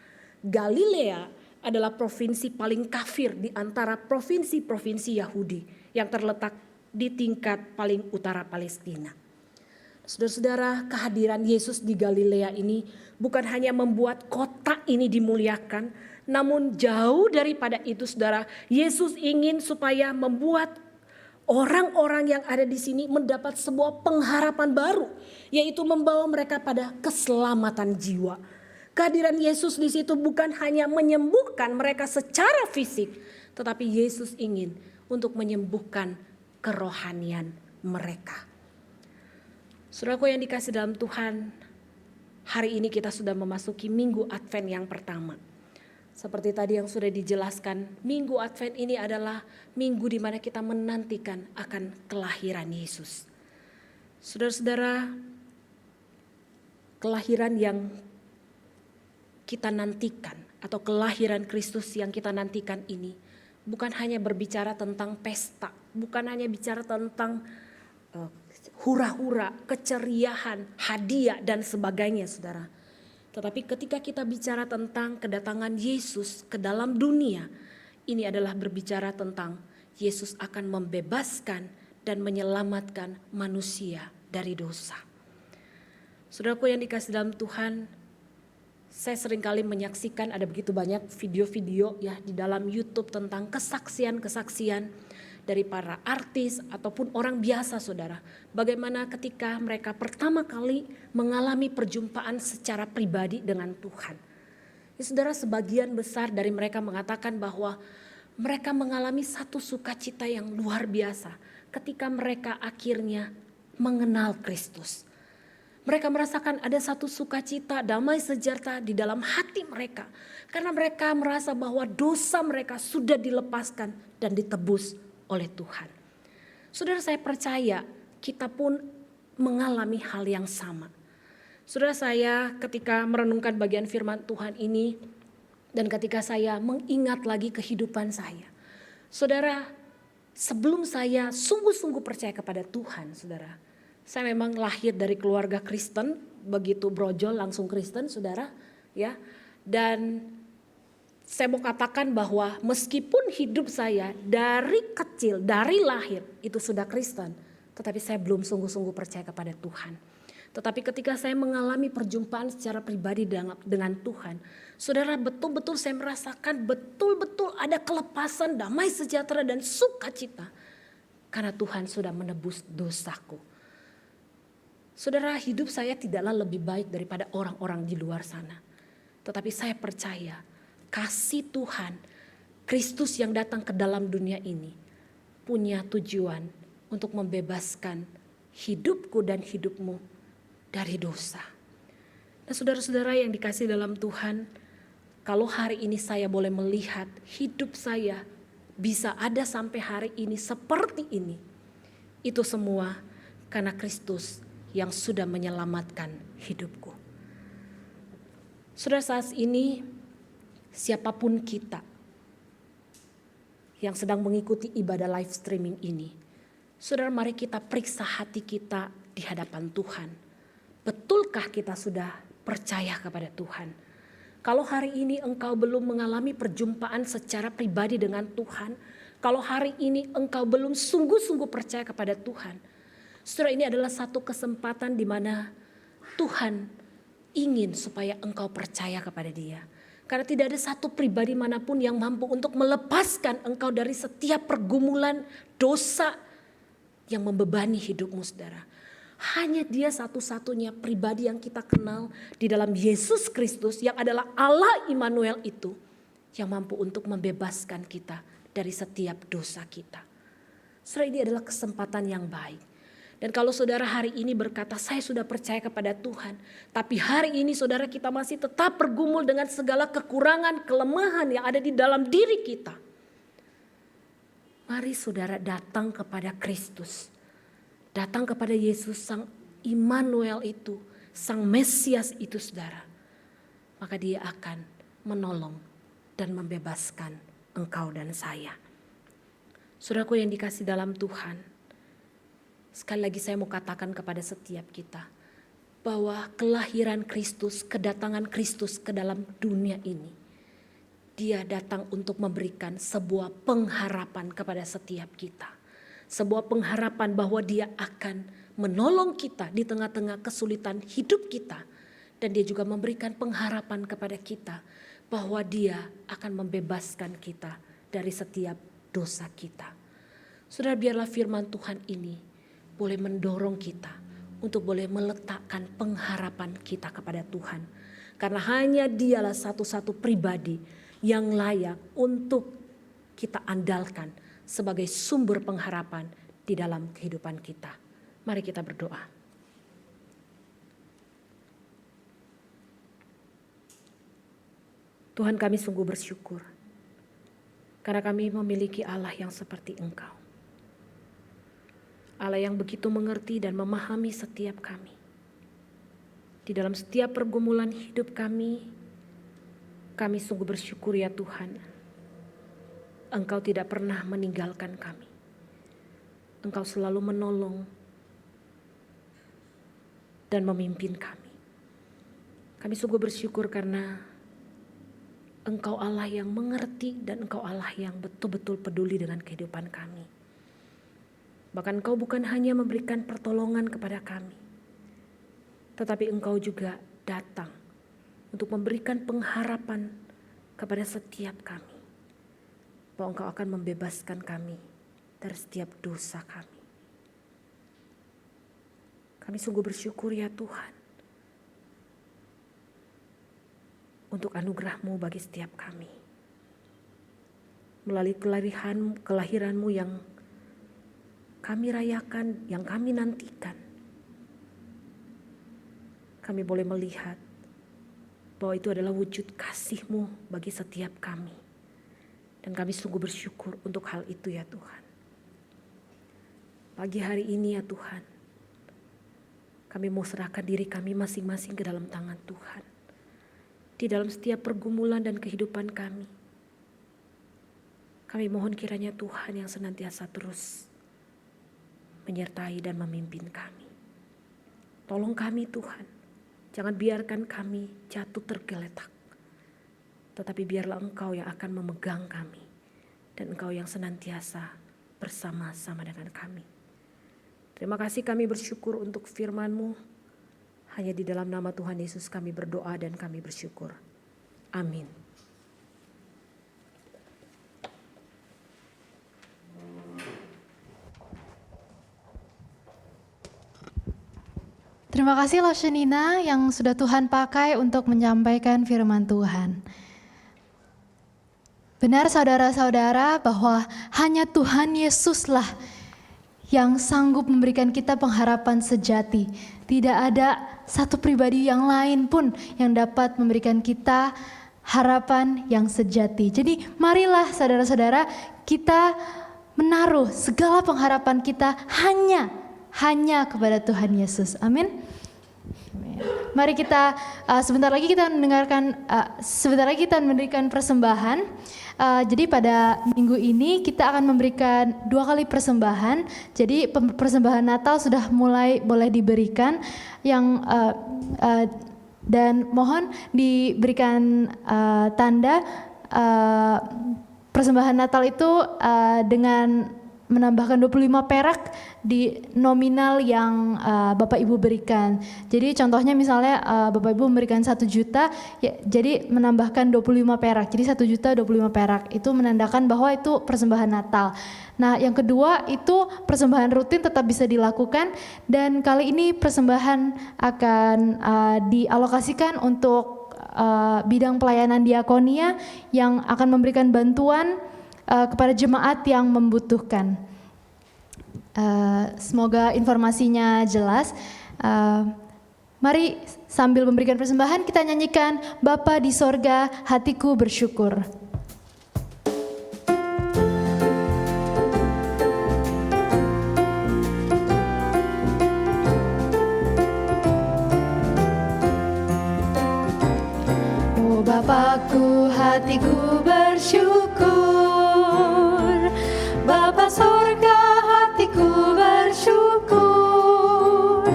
Galilea adalah provinsi paling kafir di antara provinsi-provinsi Yahudi yang terletak di tingkat paling utara Palestina. Saudara-saudara, kehadiran Yesus di Galilea ini bukan hanya membuat kota ini dimuliakan, namun jauh daripada itu saudara, Yesus ingin supaya membuat orang-orang yang ada di sini mendapat sebuah pengharapan baru, yaitu membawa mereka pada keselamatan jiwa. Kehadiran Yesus di situ bukan hanya menyembuhkan mereka secara fisik, tetapi Yesus ingin untuk menyembuhkan kerohanian mereka. Saudaraku yang dikasih dalam Tuhan, hari ini kita sudah memasuki minggu Advent yang pertama. Seperti tadi yang sudah dijelaskan, minggu Advent ini adalah minggu di mana kita menantikan akan kelahiran Yesus. Saudara-saudara, kelahiran yang kita nantikan atau kelahiran Kristus yang kita nantikan ini bukan hanya berbicara tentang pesta, bukan hanya bicara tentang hura-hura, keceriaan, hadiah dan sebagainya saudara. Tetapi ketika kita bicara tentang kedatangan Yesus ke dalam dunia, ini adalah berbicara tentang Yesus akan membebaskan dan menyelamatkan manusia dari dosa. Saudaraku yang dikasih dalam Tuhan, saya seringkali menyaksikan ada begitu banyak video-video ya di dalam YouTube tentang kesaksian-kesaksian dari para artis ataupun orang biasa saudara. Bagaimana ketika mereka pertama kali mengalami perjumpaan secara pribadi dengan Tuhan. Ya, saudara, sebagian besar dari mereka mengatakan bahwa mereka mengalami satu sukacita yang luar biasa ketika mereka akhirnya mengenal Kristus. Mereka merasakan ada satu sukacita, damai sejahtera di dalam hati mereka. Karena mereka merasa bahwa dosa mereka sudah dilepaskan dan ditebus oleh Tuhan. Saudara, saya percaya kita pun mengalami hal yang sama. Saudara, saya ketika merenungkan bagian firman Tuhan ini dan ketika saya mengingat lagi kehidupan saya. Saudara, sebelum saya sungguh-sungguh percaya kepada Tuhan, saudara, saya memang lahir dari keluarga Kristen, begitu brojol langsung Kristen, saudara, ya. Dan saya mau katakan bahwa meskipun hidup saya dari kecil, dari lahir itu sudah Kristen, tetapi saya belum sungguh-sungguh percaya kepada Tuhan. Tetapi ketika saya mengalami perjumpaan secara pribadi dengan Tuhan, saudara, betul-betul saya merasakan betul-betul ada kelepasan, damai sejahtera dan sukacita. Karena Tuhan sudah menebus dosaku. Saudara, hidup saya tidaklah lebih baik daripada orang-orang di luar sana. Tetapi saya percaya kasih Tuhan, Kristus yang datang ke dalam dunia ini punya tujuan untuk membebaskan hidupku dan hidupmu dari dosa. Nah saudara-saudara yang dikasih dalam Tuhan, Kalau hari ini saya boleh melihat hidup saya bisa ada sampai hari ini seperti ini, itu semua karena Kristus yang sudah menyelamatkan hidupku. Saudara, saat ini siapapun kita yang sedang mengikuti ibadah live streaming ini, saudara, mari kita periksa hati kita di hadapan Tuhan. Betulkah kita sudah percaya kepada Tuhan? Kalau hari ini engkau belum mengalami perjumpaan secara pribadi dengan Tuhan, kalau hari ini engkau belum sungguh-sungguh percaya kepada Tuhan, saudara, ini adalah satu kesempatan di mana Tuhan ingin supaya engkau percaya kepada Dia. Karena tidak ada satu pribadi manapun yang mampu untuk melepaskan engkau dari setiap pergumulan dosa yang membebani hidupmu, saudara. Hanya Dia satu-satunya pribadi yang kita kenal di dalam Yesus Kristus yang adalah Allah Immanuel itu, yang mampu untuk membebaskan kita dari setiap dosa kita. Saudara, ini adalah kesempatan yang baik. Dan kalau saudara hari ini berkata, saya sudah percaya kepada Tuhan, tapi hari ini saudara kita masih tetap bergumul dengan segala kekurangan, kelemahan yang ada di dalam diri kita. Mari saudara datang kepada Kristus. Datang kepada Yesus Sang Immanuel itu, Sang Mesias itu, saudara. Maka Dia akan menolong dan membebaskan engkau dan saya. Saudaraku yang dikasih dalam Tuhan, sekali lagi saya mau katakan kepada setiap kita, bahwa kelahiran Kristus, kedatangan Kristus ke dalam dunia ini, Dia datang untuk memberikan sebuah pengharapan kepada setiap kita. Sebuah pengharapan bahwa Dia akan menolong kita di tengah-tengah kesulitan hidup kita. Dan Dia juga memberikan pengharapan kepada kita bahwa Dia akan membebaskan kita dari setiap dosa kita. Saudara, biarlah firman Tuhan ini boleh mendorong kita untuk boleh meletakkan pengharapan kita kepada Tuhan. Karena hanya Dialah satu-satu pribadi yang layak untuk kita andalkan sebagai sumber pengharapan di dalam kehidupan kita. Mari kita berdoa. Tuhan, kami sungguh bersyukur karena kami memiliki Allah yang seperti Engkau. Allah yang begitu mengerti dan memahami setiap kami. Di dalam setiap pergumulan hidup kami sungguh bersyukur ya Tuhan. Engkau tidak pernah meninggalkan kami. Engkau selalu menolong dan memimpin kami. Kami sungguh bersyukur karena Engkau Allah yang mengerti dan Engkau Allah yang betul-betul peduli dengan kehidupan kami. Bahkan Engkau bukan hanya memberikan pertolongan kepada kami, tetapi Engkau juga datang untuk memberikan pengharapan kepada setiap kami. Bahwa Engkau akan membebaskan kami dari setiap dosa kami. Kami sungguh bersyukur ya Tuhan untuk anugerah-Mu bagi setiap kami. Melalui kelahiran-Mu yang kami rayakan, yang kami nantikan, kami boleh melihat bahwa itu adalah wujud kasih-Mu bagi setiap kami. Dan kami sungguh bersyukur untuk hal itu ya Tuhan. Pagi hari ini ya Tuhan, kami mau serahkan diri kami masing-masing ke dalam tangan Tuhan. Di dalam setiap pergumulan dan kehidupan kami mohon kiranya Tuhan yang senantiasa terus menyertai dan memimpin kami. Tolong kami Tuhan, jangan biarkan kami jatuh tergeletak. Tetapi biarlah Engkau yang akan memegang kami. Dan Engkau yang senantiasa bersama-sama dengan kami. Terima kasih, kami bersyukur untuk firman-Mu. Hanya di dalam nama Tuhan Yesus kami berdoa dan kami bersyukur. Amin. Terima kasih loh Shenina yang sudah Tuhan pakai untuk menyampaikan firman Tuhan. Benar saudara-saudara bahwa hanya Tuhan Yesuslah yang sanggup memberikan kita pengharapan sejati. Tidak ada satu pribadi yang lain pun yang dapat memberikan kita harapan yang sejati. Jadi marilah saudara-saudara kita menaruh segala pengharapan kita hanya kepada Tuhan Yesus. Amin. Mari kita sebentar lagi kita memberikan persembahan. Jadi pada minggu ini kita akan memberikan 2 kali persembahan. Jadi persembahan Natal sudah mulai boleh diberikan dan mohon diberikan tanda persembahan Natal itu dengan menambahkan 25 perak di nominal yang Bapak Ibu berikan. Jadi contohnya misalnya Bapak Ibu memberikan 1 juta, ya, jadi menambahkan 25 perak. Jadi 1 juta 25 perak itu menandakan bahwa itu persembahan Natal. Nah yang kedua itu persembahan rutin tetap bisa dilakukan, dan kali ini persembahan akan dialokasikan untuk bidang pelayanan diakonia yang akan memberikan bantuan kepada jemaat yang membutuhkan. Semoga informasinya jelas. Mari sambil memberikan persembahan kita nyanyikan Bapa di sorga, hatiku bersyukur. Oh Bapakku, hatiku bersyukur. Bapa sorga, hatiku bersyukur.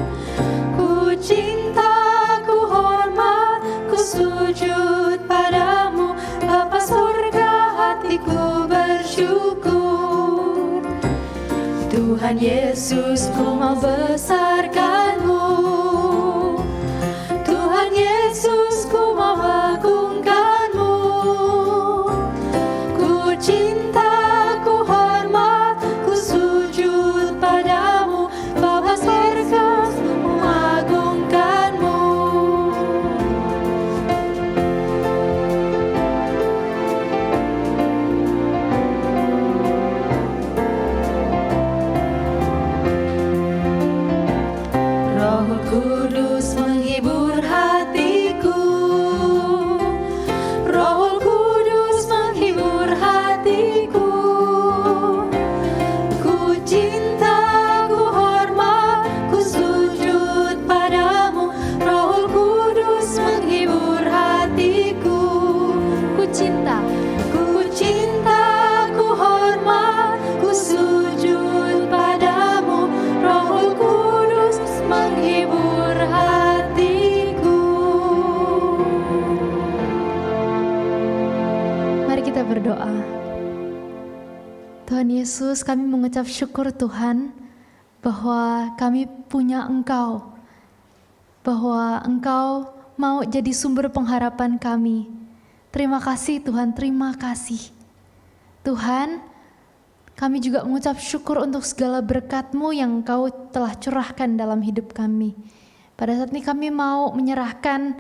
Ku cinta, ku hormat, ku sujud padamu. Bapa sorga, hatiku bersyukur. Tuhan Yesus, ku mau besarkan-Mu. Tuhan Yesus, ku mau agungkan-Mu. Ku cinta, Kudus menghibur hatiku. Roh Kudus menghibur hatiku. Ku cinta, ku hormat, ku sujud padamu. Roh Kudus menghibur hatiku. Ku cinta, ku hormat, ku sujud padamu. Roh Kudus menghibur hatiku. Mari kita berdoa. Tuhan Yesus, kami mengucap syukur Tuhan bahwa kami punya Engkau, bahwa Engkau mau jadi sumber pengharapan kami. Terima kasih Tuhan, terima kasih. Tuhan, kami juga mengucap syukur untuk segala berkat-Mu yang Engkau telah curahkan dalam hidup kami. Pada saat ini kami mau menyerahkan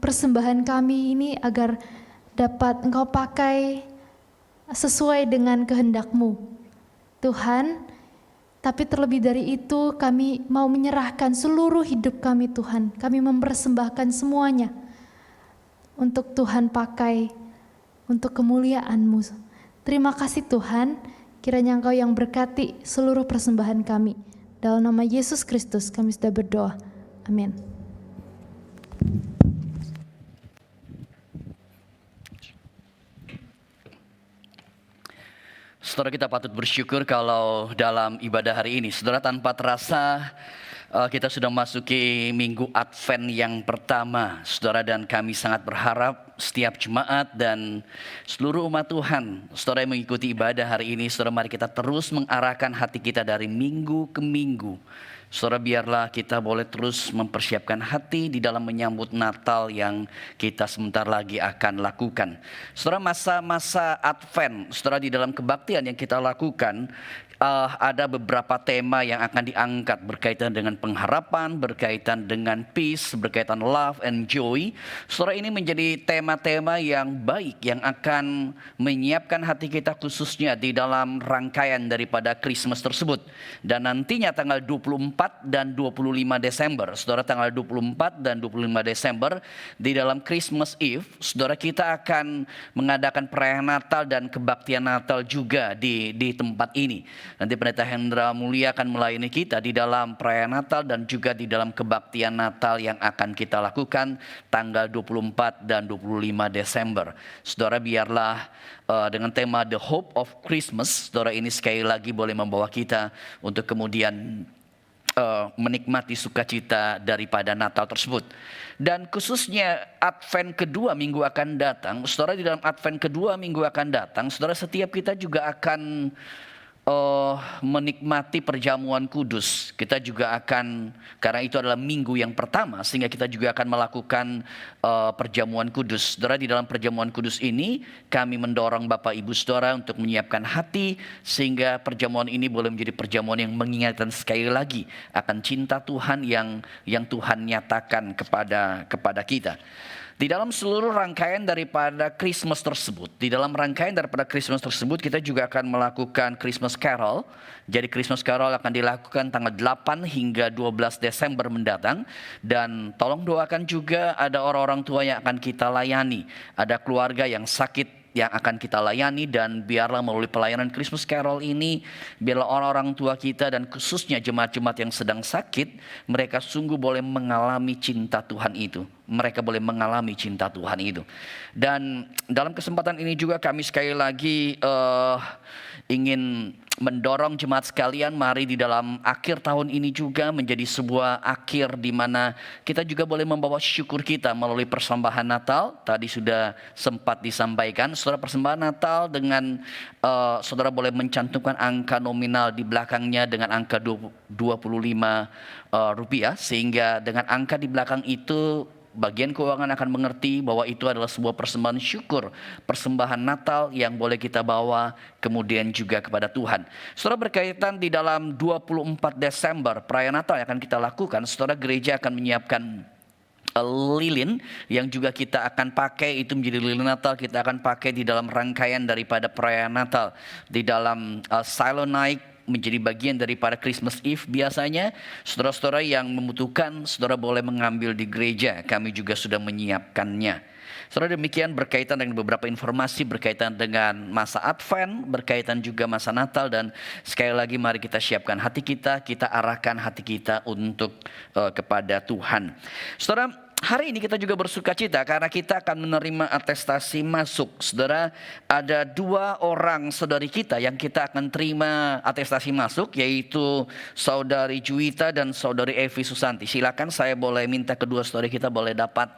persembahan kami ini agar dapat Engkau pakai sesuai dengan kehendak-Mu. Tuhan, tapi terlebih dari itu kami mau menyerahkan seluruh hidup kami Tuhan. Kami mempersembahkan semuanya untuk Tuhan pakai untuk kemuliaan-Mu. Terima kasih Tuhan, kiranya Engkau yang berkati seluruh persembahan kami. Dalam nama Yesus Kristus kami sudah berdoa. Amin. Saudara, kita patut bersyukur kalau dalam ibadah hari ini, saudara, tanpa terasa kita sudah memasuki minggu Advent yang pertama, saudara, dan kami sangat berharap setiap jemaat dan seluruh umat Tuhan, saudara, yang mengikuti ibadah hari ini, saudara, mari kita terus mengarahkan hati kita dari minggu ke minggu. Saudara, biarlah kita boleh terus mempersiapkan hati di dalam menyambut Natal yang kita sebentar lagi akan lakukan. Saudara, masa-masa Advent, saudara, di dalam kebaktian yang kita lakukan, ada beberapa tema yang akan diangkat berkaitan dengan pengharapan, berkaitan dengan peace, berkaitan love and joy. Saudara, ini menjadi tema-tema yang baik yang akan menyiapkan hati kita khususnya di dalam rangkaian daripada Christmas tersebut. Dan nantinya tanggal 24 dan 25 Desember, saudara, tanggal 24 dan 25 Desember di dalam Christmas Eve, saudara, kita akan mengadakan perayaan Natal dan kebaktian Natal juga di tempat ini. Nanti Pendeta Hendra Mulia akan melayani kita di dalam perayaan Natal dan juga di dalam kebaktian Natal yang akan kita lakukan tanggal 24 dan 25 Desember. Saudara, biarlah dengan tema The Hope of Christmas, saudara, ini sekali lagi boleh membawa kita untuk kemudian menikmati sukacita daripada Natal tersebut. Dan khususnya Advent kedua minggu akan datang, saudara, di dalam Advent kedua minggu akan datang, saudara, setiap kita juga akan menikmati perjamuan kudus. Kita juga akan, karena itu adalah minggu yang pertama, sehingga kita juga akan melakukan perjamuan kudus. Saudara, di dalam perjamuan kudus ini kami mendorong Bapak Ibu Saudara untuk menyiapkan hati, sehingga perjamuan ini boleh menjadi perjamuan yang mengingatkan sekali lagi akan cinta Tuhan yang Tuhan nyatakan kepada kita. Di dalam seluruh rangkaian daripada Christmas tersebut, kita juga akan melakukan Christmas Carol. Jadi Christmas Carol akan dilakukan tanggal 8 hingga 12 Desember mendatang. Dan tolong doakan juga ada orang-orang tua yang akan kita layani. Ada keluarga yang sakit yang akan kita layani, dan biarlah melalui pelayanan Christmas Carol ini, biarlah orang-orang tua kita dan khususnya jemaat-jemaat yang sedang sakit, mereka sungguh boleh mengalami cinta Tuhan itu. Mereka boleh mengalami cinta Tuhan itu. Dan dalam kesempatan ini juga kami sekali lagi ingin mendorong jemaat sekalian, mari di dalam akhir tahun ini juga menjadi sebuah akhir di mana kita juga boleh membawa syukur kita melalui persembahan Natal. Tadi sudah sempat disampaikan, saudara, persembahan Natal dengan saudara boleh mencantumkan angka nominal di belakangnya dengan angka 25 rupiah, sehingga dengan angka di belakang itu bagian keuangan akan mengerti bahwa itu adalah sebuah persembahan syukur, persembahan Natal yang boleh kita bawa kemudian juga kepada Tuhan. Saudara, berkaitan di dalam 24 Desember perayaan Natal yang akan kita lakukan, saudara, gereja akan menyiapkan lilin yang juga kita akan pakai, itu menjadi lilin Natal kita akan pakai di dalam rangkaian daripada perayaan Natal. Di dalam Silent Night menjadi bagian daripada Christmas Eve biasanya. Saudara-saudara yang membutuhkan, saudara boleh mengambil di gereja, kami juga sudah menyiapkannya. Saudara, demikian berkaitan dengan beberapa informasi berkaitan dengan masa Advent, berkaitan juga masa Natal, dan sekali lagi mari kita siapkan hati kita, kita arahkan hati kita untuk kepada Tuhan. Saudara, hari ini kita juga bersuka cita karena kita akan menerima atestasi masuk. Saudara, ada 2 orang saudari kita yang kita akan terima atestasi masuk, yaitu saudari Juwita dan saudari Evi Susanti. Silakan, saya boleh minta kedua saudari kita boleh dapat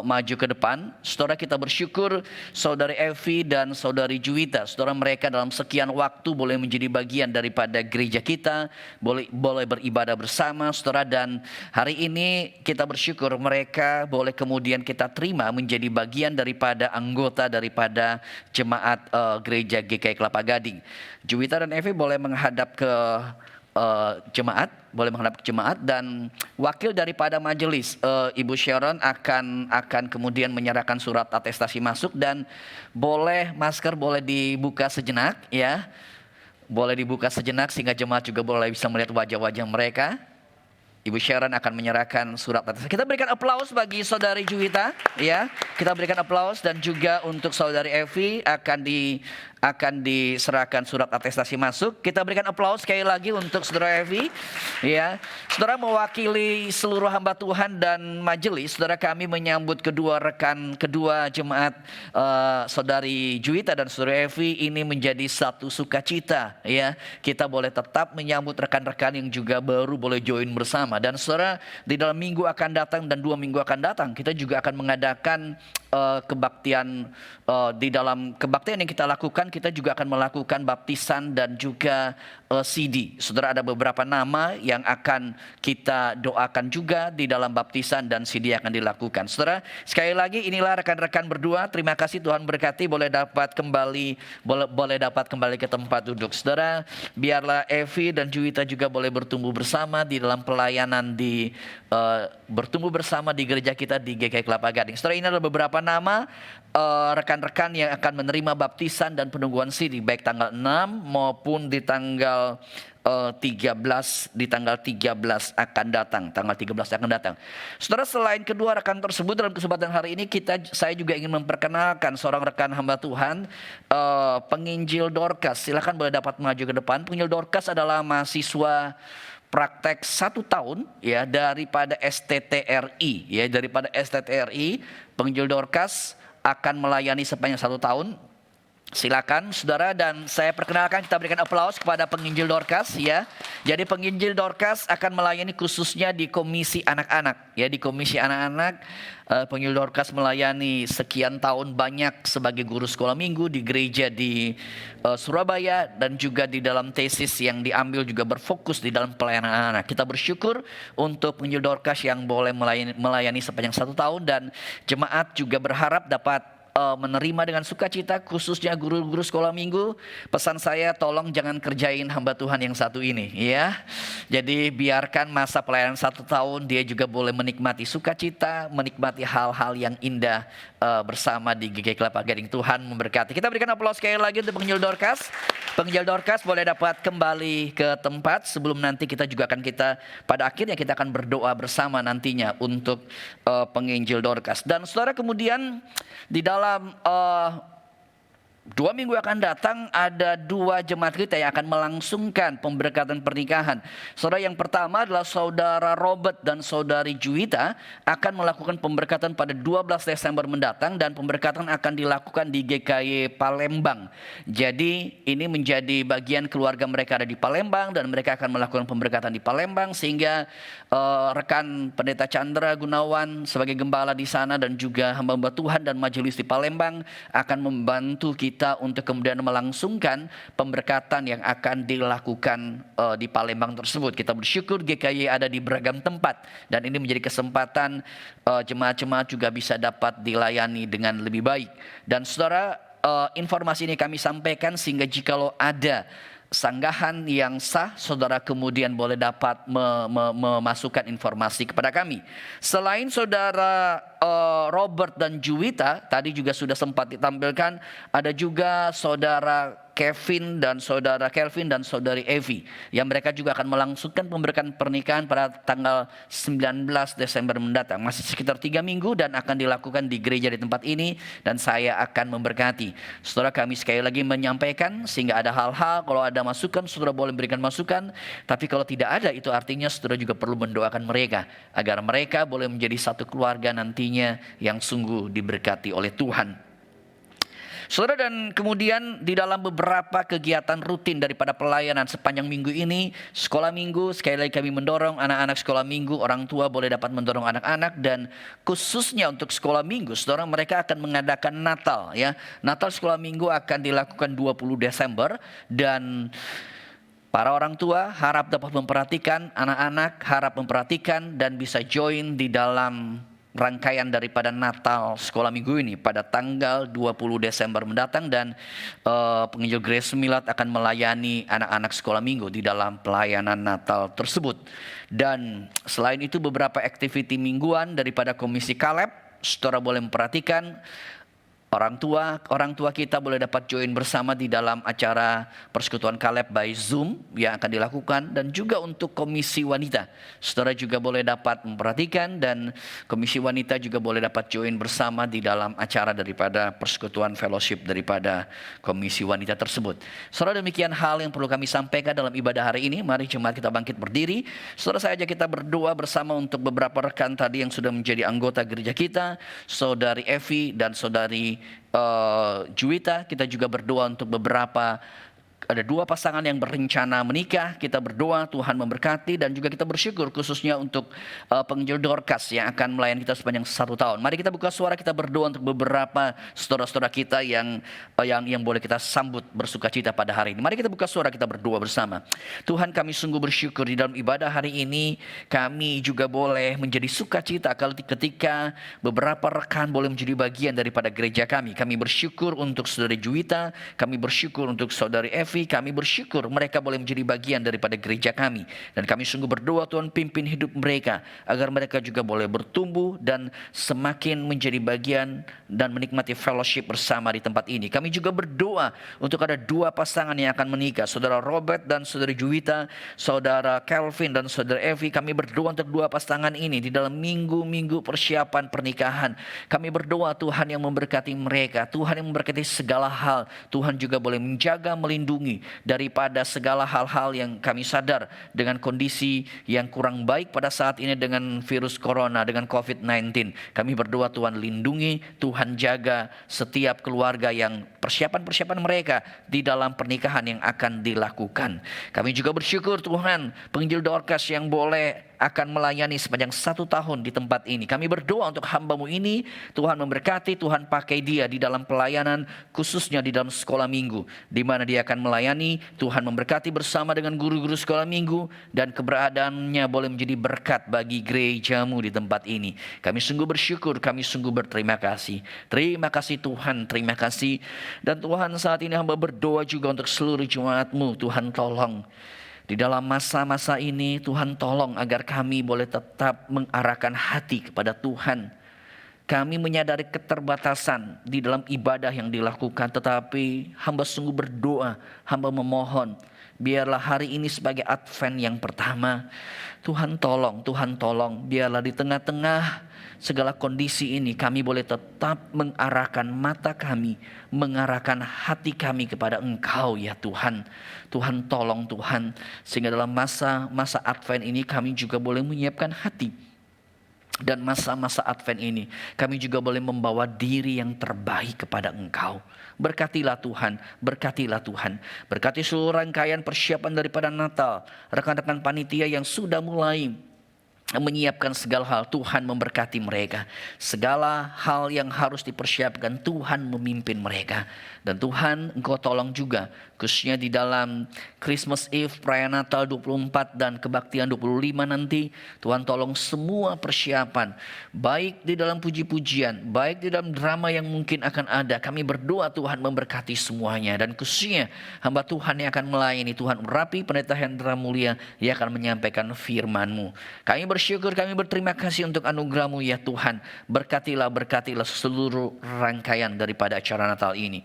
maju ke depan. Saudara, kita bersyukur saudari Evi dan saudari Juwita, saudara, mereka dalam sekian waktu boleh menjadi bagian daripada gereja kita, boleh beribadah bersama, saudara, dan hari ini kita bersyukur mereka boleh kemudian kita terima menjadi bagian daripada anggota daripada jemaat gereja GKI Kelapa Gading. Juwita dan Evi boleh menghadap ke jemaat, dan wakil daripada majelis Ibu Sharon akan kemudian menyerahkan surat atestasi masuk, dan boleh masker boleh dibuka sejenak, ya. Boleh dibuka sejenak sehingga jemaat juga boleh bisa melihat wajah-wajah mereka. Ibu Sharon akan menyerahkan surat atestasi. Kita berikan aplaus bagi saudari Juwita, ya. Kita berikan aplaus, dan juga untuk saudari Evi akan diserahkan surat atestasi masuk. Kita berikan aplaus sekali lagi untuk saudara Evi, ya. Saudara, mewakili seluruh hamba Tuhan dan majelis, saudara, kami menyambut kedua jemaat saudari Juwita dan saudara Evi ini menjadi satu sukacita, ya. Kita boleh tetap menyambut rekan-rekan yang juga baru boleh join bersama. Dan saudara, di dalam minggu akan datang dan 2 minggu akan datang, kita juga akan mengadakan kebaktian. Di dalam kebaktian yang kita lakukan depan kita juga akan melakukan baptisan dan juga CD. Saudara, ada beberapa nama yang akan kita doakan juga di dalam baptisan dan CD akan dilakukan. Saudara, sekali lagi inilah rekan-rekan berdua. Terima kasih, Tuhan berkati, boleh dapat kembali ke tempat duduk. Saudara, biarlah Evi dan Juwita juga boleh bertumbuh bersama di dalam pelayanan bertumbuh bersama di gereja kita di GKI Kelapa Gading. Saudara, ini adalah beberapa nama rekan-rekan yang akan menerima baptisan dan penungguan CD baik tanggal 6 maupun di tanggal 13 akan datang, tanggal 13 akan datang. Saudara, selain kedua rekan tersebut dalam kesempatan hari ini saya juga ingin memperkenalkan seorang rekan hamba Tuhan, penginjil Dorcas. Silakan boleh dapat maju ke depan. Penginjil Dorcas adalah mahasiswa praktek 1 tahun ya daripada STTRI Penginjil Dorcas akan melayani sepanjang 1 tahun. Silakan saudara, dan saya perkenalkan, kita berikan aplaus kepada penginjil Dorcas ya. Jadi penginjil Dorcas akan melayani khususnya di komisi anak-anak ya, di komisi anak-anak. Penginjil Dorcas melayani sekian tahun banyak sebagai guru sekolah minggu di gereja di Surabaya, dan juga di dalam tesis yang diambil juga berfokus di dalam pelayanan anak-anak. Kita bersyukur untuk penginjil Dorcas yang boleh melayani sepanjang 1 tahun, dan jemaat juga berharap dapat menerima dengan sukacita, khususnya guru-guru sekolah minggu. Pesan saya, tolong jangan kerjain hamba Tuhan yang satu ini ya. Jadi biarkan masa pelayanan 1 tahun dia juga boleh menikmati sukacita, menikmati hal-hal yang indah bersama di GKI Kelapa Gading. Tuhan memberkati. Kita berikan aplaus sekali lagi untuk penginjil Dorcas. Penginjil Dorcas boleh dapat kembali ke tempat, sebelum nanti kita juga akan pada akhirnya kita akan berdoa bersama nantinya untuk penginjil Dorcas. Dan saudara, kemudian di dalam 2 minggu akan datang ada 2 jemaat kita yang akan melangsungkan pemberkatan pernikahan. Saudara, yang pertama adalah saudara Robert dan saudari Juwita akan melakukan pemberkatan pada 12 Desember mendatang, dan pemberkatan akan dilakukan di GKI Palembang. Jadi ini menjadi bagian keluarga mereka ada di Palembang, dan mereka akan melakukan pemberkatan di Palembang, sehingga rekan pendeta Chandra Gunawan sebagai gembala di sana dan juga hamba-hamba Tuhan dan majelis di Palembang akan membantu kita untuk kemudian melangsungkan pemberkatan yang akan dilakukan di Palembang tersebut. Kita bersyukur GKI ada di beragam tempat, dan ini menjadi kesempatan jemaat-jemaat juga bisa dapat dilayani dengan lebih baik. Dan saudara, informasi ini kami sampaikan sehingga jikalau ada sanggahan yang sah, saudara kemudian boleh dapat memasukkan informasi kepada kami. Selain saudara Robert dan Juwita, tadi juga sudah sempat ditampilkan, ada juga saudara Kelvin dan saudari Evi, yang mereka juga akan melangsungkan pemberkatan pernikahan pada tanggal 19 Desember mendatang. Masih sekitar 3 minggu dan akan dilakukan di gereja di tempat ini, dan saya akan memberkati. Saudara, kami sekali lagi menyampaikan sehingga ada hal-hal, kalau ada masukan saudara boleh berikan masukan, tapi kalau tidak ada itu artinya saudara juga perlu mendoakan mereka agar mereka boleh menjadi satu keluarga nantinya yang sungguh diberkati oleh Tuhan. Saudara, dan kemudian di dalam beberapa kegiatan rutin daripada pelayanan sepanjang minggu ini, sekolah minggu, sekali lagi kami mendorong anak-anak sekolah minggu, orang tua boleh dapat mendorong anak-anak, dan khususnya untuk sekolah minggu, saudara, mereka akan mengadakan Natal ya. Natal sekolah minggu akan dilakukan 20 Desember, dan para orang tua harap dapat memperhatikan anak-anak, harap memperhatikan dan bisa join di dalam rangkaian daripada Natal sekolah minggu ini pada tanggal 20 Desember mendatang, dan penginjil Grace Milad akan melayani anak-anak sekolah minggu di dalam pelayanan Natal tersebut. Dan selain itu beberapa aktiviti mingguan daripada Komisi Kaleb, saudara boleh memperhatikan. Orang tua kita boleh dapat join bersama di dalam acara persekutuan Kaleb by Zoom yang akan dilakukan, dan juga untuk komisi wanita, saudara juga boleh dapat memperhatikan, dan komisi wanita juga boleh dapat join bersama di dalam acara daripada persekutuan fellowship daripada komisi wanita tersebut. Saudara, demikian hal yang perlu kami sampaikan dalam ibadah hari ini. Mari jemaat kita bangkit berdiri. Saudara, saya ajak kita berdoa bersama untuk beberapa rekan tadi yang sudah menjadi anggota gereja kita, saudari Evi dan saudari Juwita. Kita juga berdoa untuk beberapa ada 2 pasangan yang berencana menikah. Kita berdoa Tuhan memberkati, dan juga kita bersyukur khususnya untuk penginjil Dorcas yang akan melayani kita sepanjang 1 tahun. Mari kita buka suara, kita berdoa untuk beberapa saudara-saudara kita yang boleh kita sambut bersukacita pada hari ini. Mari kita buka suara, kita berdoa bersama. Tuhan, kami sungguh bersyukur di dalam ibadah hari ini kami juga boleh menjadi sukacita ketika beberapa rekan boleh menjadi bagian daripada gereja kami. Kami bersyukur untuk saudari Juwita, kami bersyukur untuk saudari Evi, kami bersyukur mereka boleh menjadi bagian daripada gereja kami. Dan kami sungguh berdoa Tuhan pimpin hidup mereka agar mereka juga boleh bertumbuh dan semakin menjadi bagian dan menikmati fellowship bersama di tempat ini. Kami juga berdoa untuk ada 2 pasangan yang akan menikah, saudara Robert dan saudari Juwita, saudara Kelvin dan saudara Evi. Kami berdoa untuk 2 pasangan ini di dalam minggu-minggu persiapan pernikahan. Kami berdoa Tuhan yang memberkati mereka, Tuhan yang memberkati segala hal. Tuhan juga boleh menjaga, melindungi daripada segala hal-hal yang kami sadar dengan kondisi yang kurang baik pada saat ini dengan virus corona, dengan COVID-19. Kami berdoa Tuhan lindungi, Tuhan jaga setiap keluarga yang persiapan-persiapan mereka di dalam pernikahan yang akan dilakukan. Kami juga bersyukur Tuhan penginjil Dorcas yang boleh akan melayani sepanjang 1 tahun di tempat ini. Kami berdoa untuk hamba-Mu ini, Tuhan memberkati, Tuhan pakai dia di dalam pelayanan, khususnya di dalam sekolah minggu, di mana dia akan melayani. Tuhan memberkati bersama dengan guru-guru sekolah minggu, dan keberadaannya boleh menjadi berkat bagi gereja-Mu di tempat ini. Kami sungguh bersyukur, kami sungguh berterima kasih. Terima kasih Tuhan, terima kasih. Dan Tuhan, saat ini hamba berdoa juga untuk seluruh jemaat-Mu. Tuhan tolong di dalam masa-masa ini, Tuhan tolong agar kami boleh tetap mengarahkan hati kepada Tuhan. Kami menyadari keterbatasan di dalam ibadah yang dilakukan, tetapi hamba sungguh berdoa, hamba memohon, biarlah hari ini sebagai Advent yang pertama, Tuhan tolong, biarlah di tengah-tengah segala kondisi ini kami boleh tetap mengarahkan mata kami, mengarahkan hati kami kepada Engkau ya Tuhan. Tuhan tolong Tuhan, sehingga dalam masa Advent ini kami juga boleh menyiapkan hati. Dan masa-masa Advent ini kami juga boleh membawa diri yang terbaik kepada Engkau. Berkatilah Tuhan, berkatilah Tuhan. Berkati seluruh rangkaian persiapan daripada Natal, rekan-rekan panitia yang sudah mulai menyiapkan segala hal. Tuhan memberkati mereka. Segala hal yang harus dipersiapkan, Tuhan memimpin mereka. Dan Tuhan, Engkau tolong juga, khususnya di dalam Christmas Eve, perayaan Natal 24 dan kebaktian 25 nanti. Tuhan tolong semua persiapan, baik di dalam puji-pujian, baik di dalam drama yang mungkin akan ada. Kami berdoa Tuhan memberkati semuanya. Dan khususnya hamba Tuhan yang akan melayani, Tuhan urapi pendeta Hendra Mulia yang akan menyampaikan firman-Mu. Kami bersyukur, kami berterima kasih untuk anugerah-Mu ya Tuhan. Berkatilah seluruh rangkaian daripada acara Natal ini.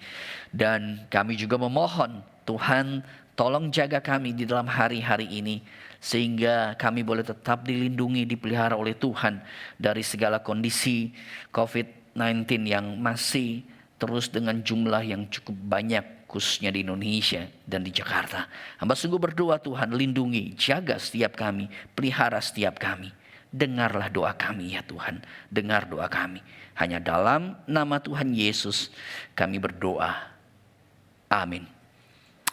Dan kami juga memohon Tuhan tolong jaga kami di dalam hari-hari ini, sehingga kami boleh tetap dilindungi, dipelihara oleh Tuhan dari segala kondisi COVID-19 yang masih terus dengan jumlah yang cukup banyak, khususnya di Indonesia dan di Jakarta. Hamba sungguh berdoa Tuhan lindungi, jaga setiap kami, pelihara setiap kami. Dengarlah doa kami ya Tuhan, dengar doa kami. Hanya dalam nama Tuhan Yesus kami berdoa. Amin.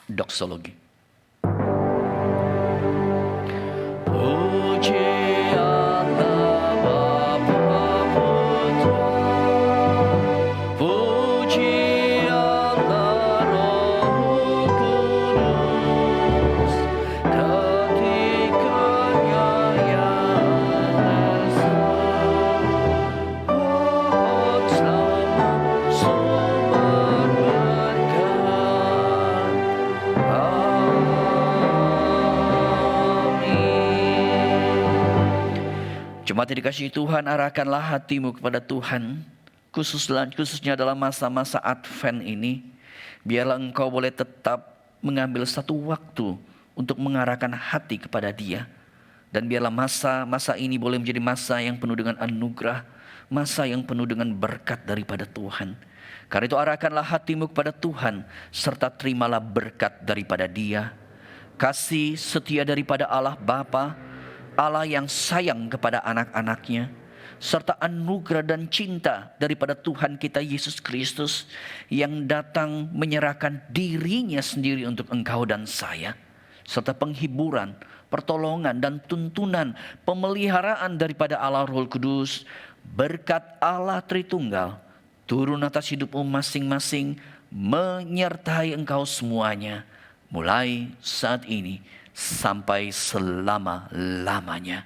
Doksologi. Puji Allah Bapa Putra, puji Allah Roh Kudus, ketikanya yang esa, mohon selamat sumber berkat. Jemaat yang dikasihi Tuhan, arahkanlah hatimu kepada Tuhan, khususnya dalam masa-masa Advent ini. Biarlah engkau boleh tetap mengambil satu waktu untuk mengarahkan hati kepada Dia. Dan biarlah masa-masa ini boleh menjadi masa yang penuh dengan anugerah, masa yang penuh dengan berkat daripada Tuhan. Karena itu arahkanlah hatimu kepada Tuhan, serta terimalah berkat daripada Dia. Kasih setia daripada Allah Bapa, Allah yang sayang kepada anak-anaknya, serta anugerah dan cinta daripada Tuhan kita Yesus Kristus yang datang menyerahkan dirinya sendiri untuk engkau dan saya, serta penghiburan, pertolongan dan tuntunan pemeliharaan daripada Allah Roh Kudus, berkat Allah Tritunggal turun atas hidupmu masing-masing, menyertai engkau semuanya, mulai saat ini sampai selama-lamanya.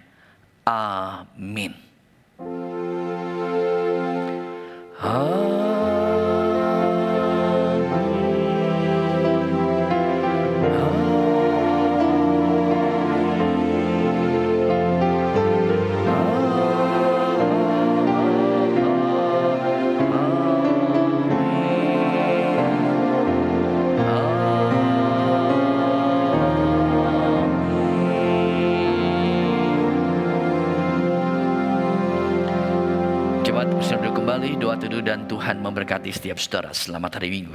Amin. Jemaat bersama kembali, doa teduh dan Tuhan memberkati setiap saudara. Selamat hari Minggu.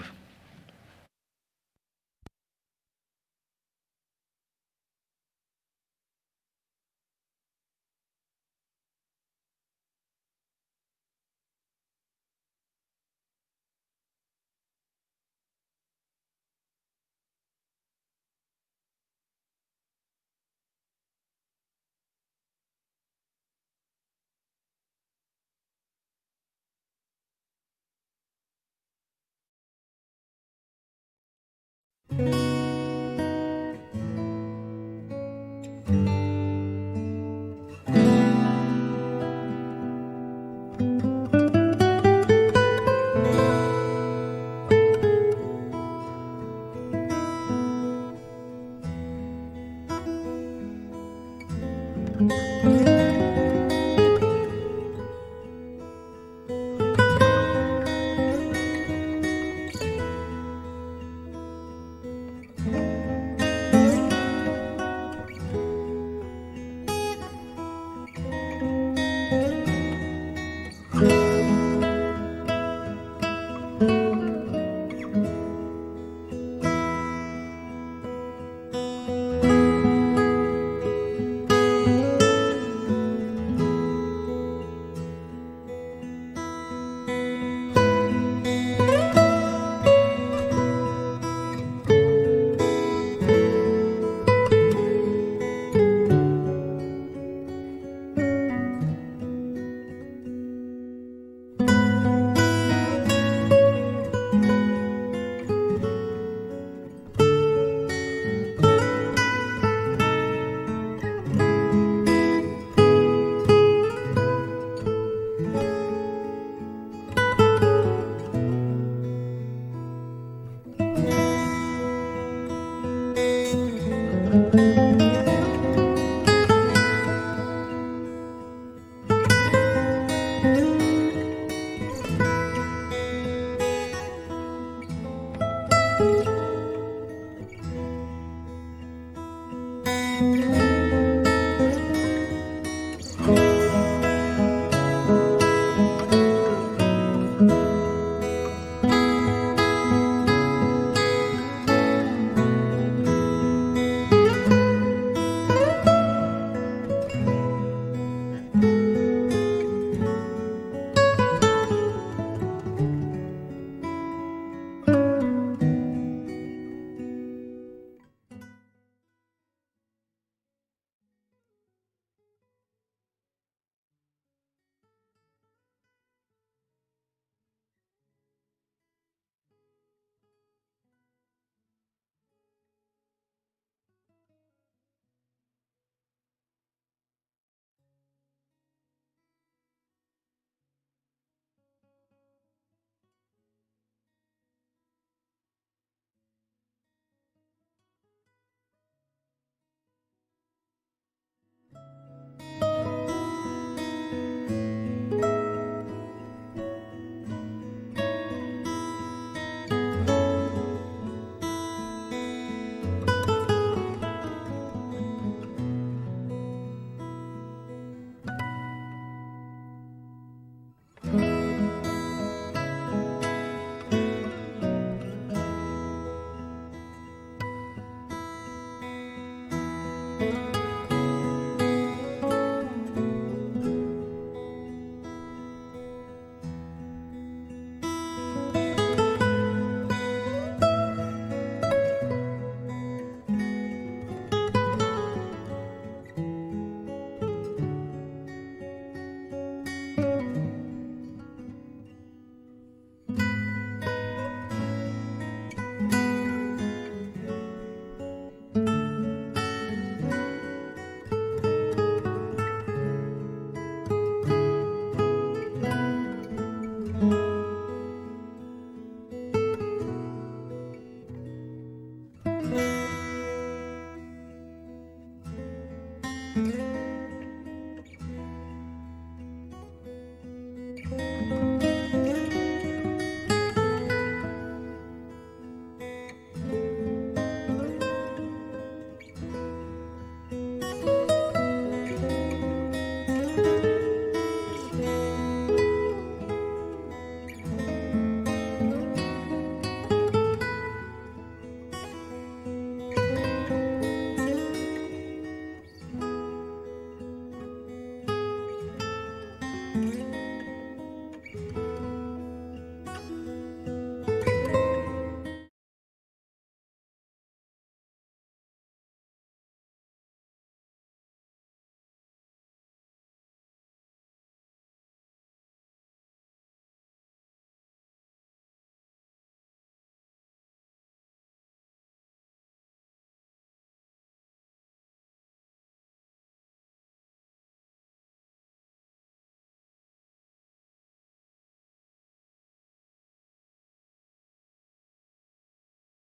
Amin.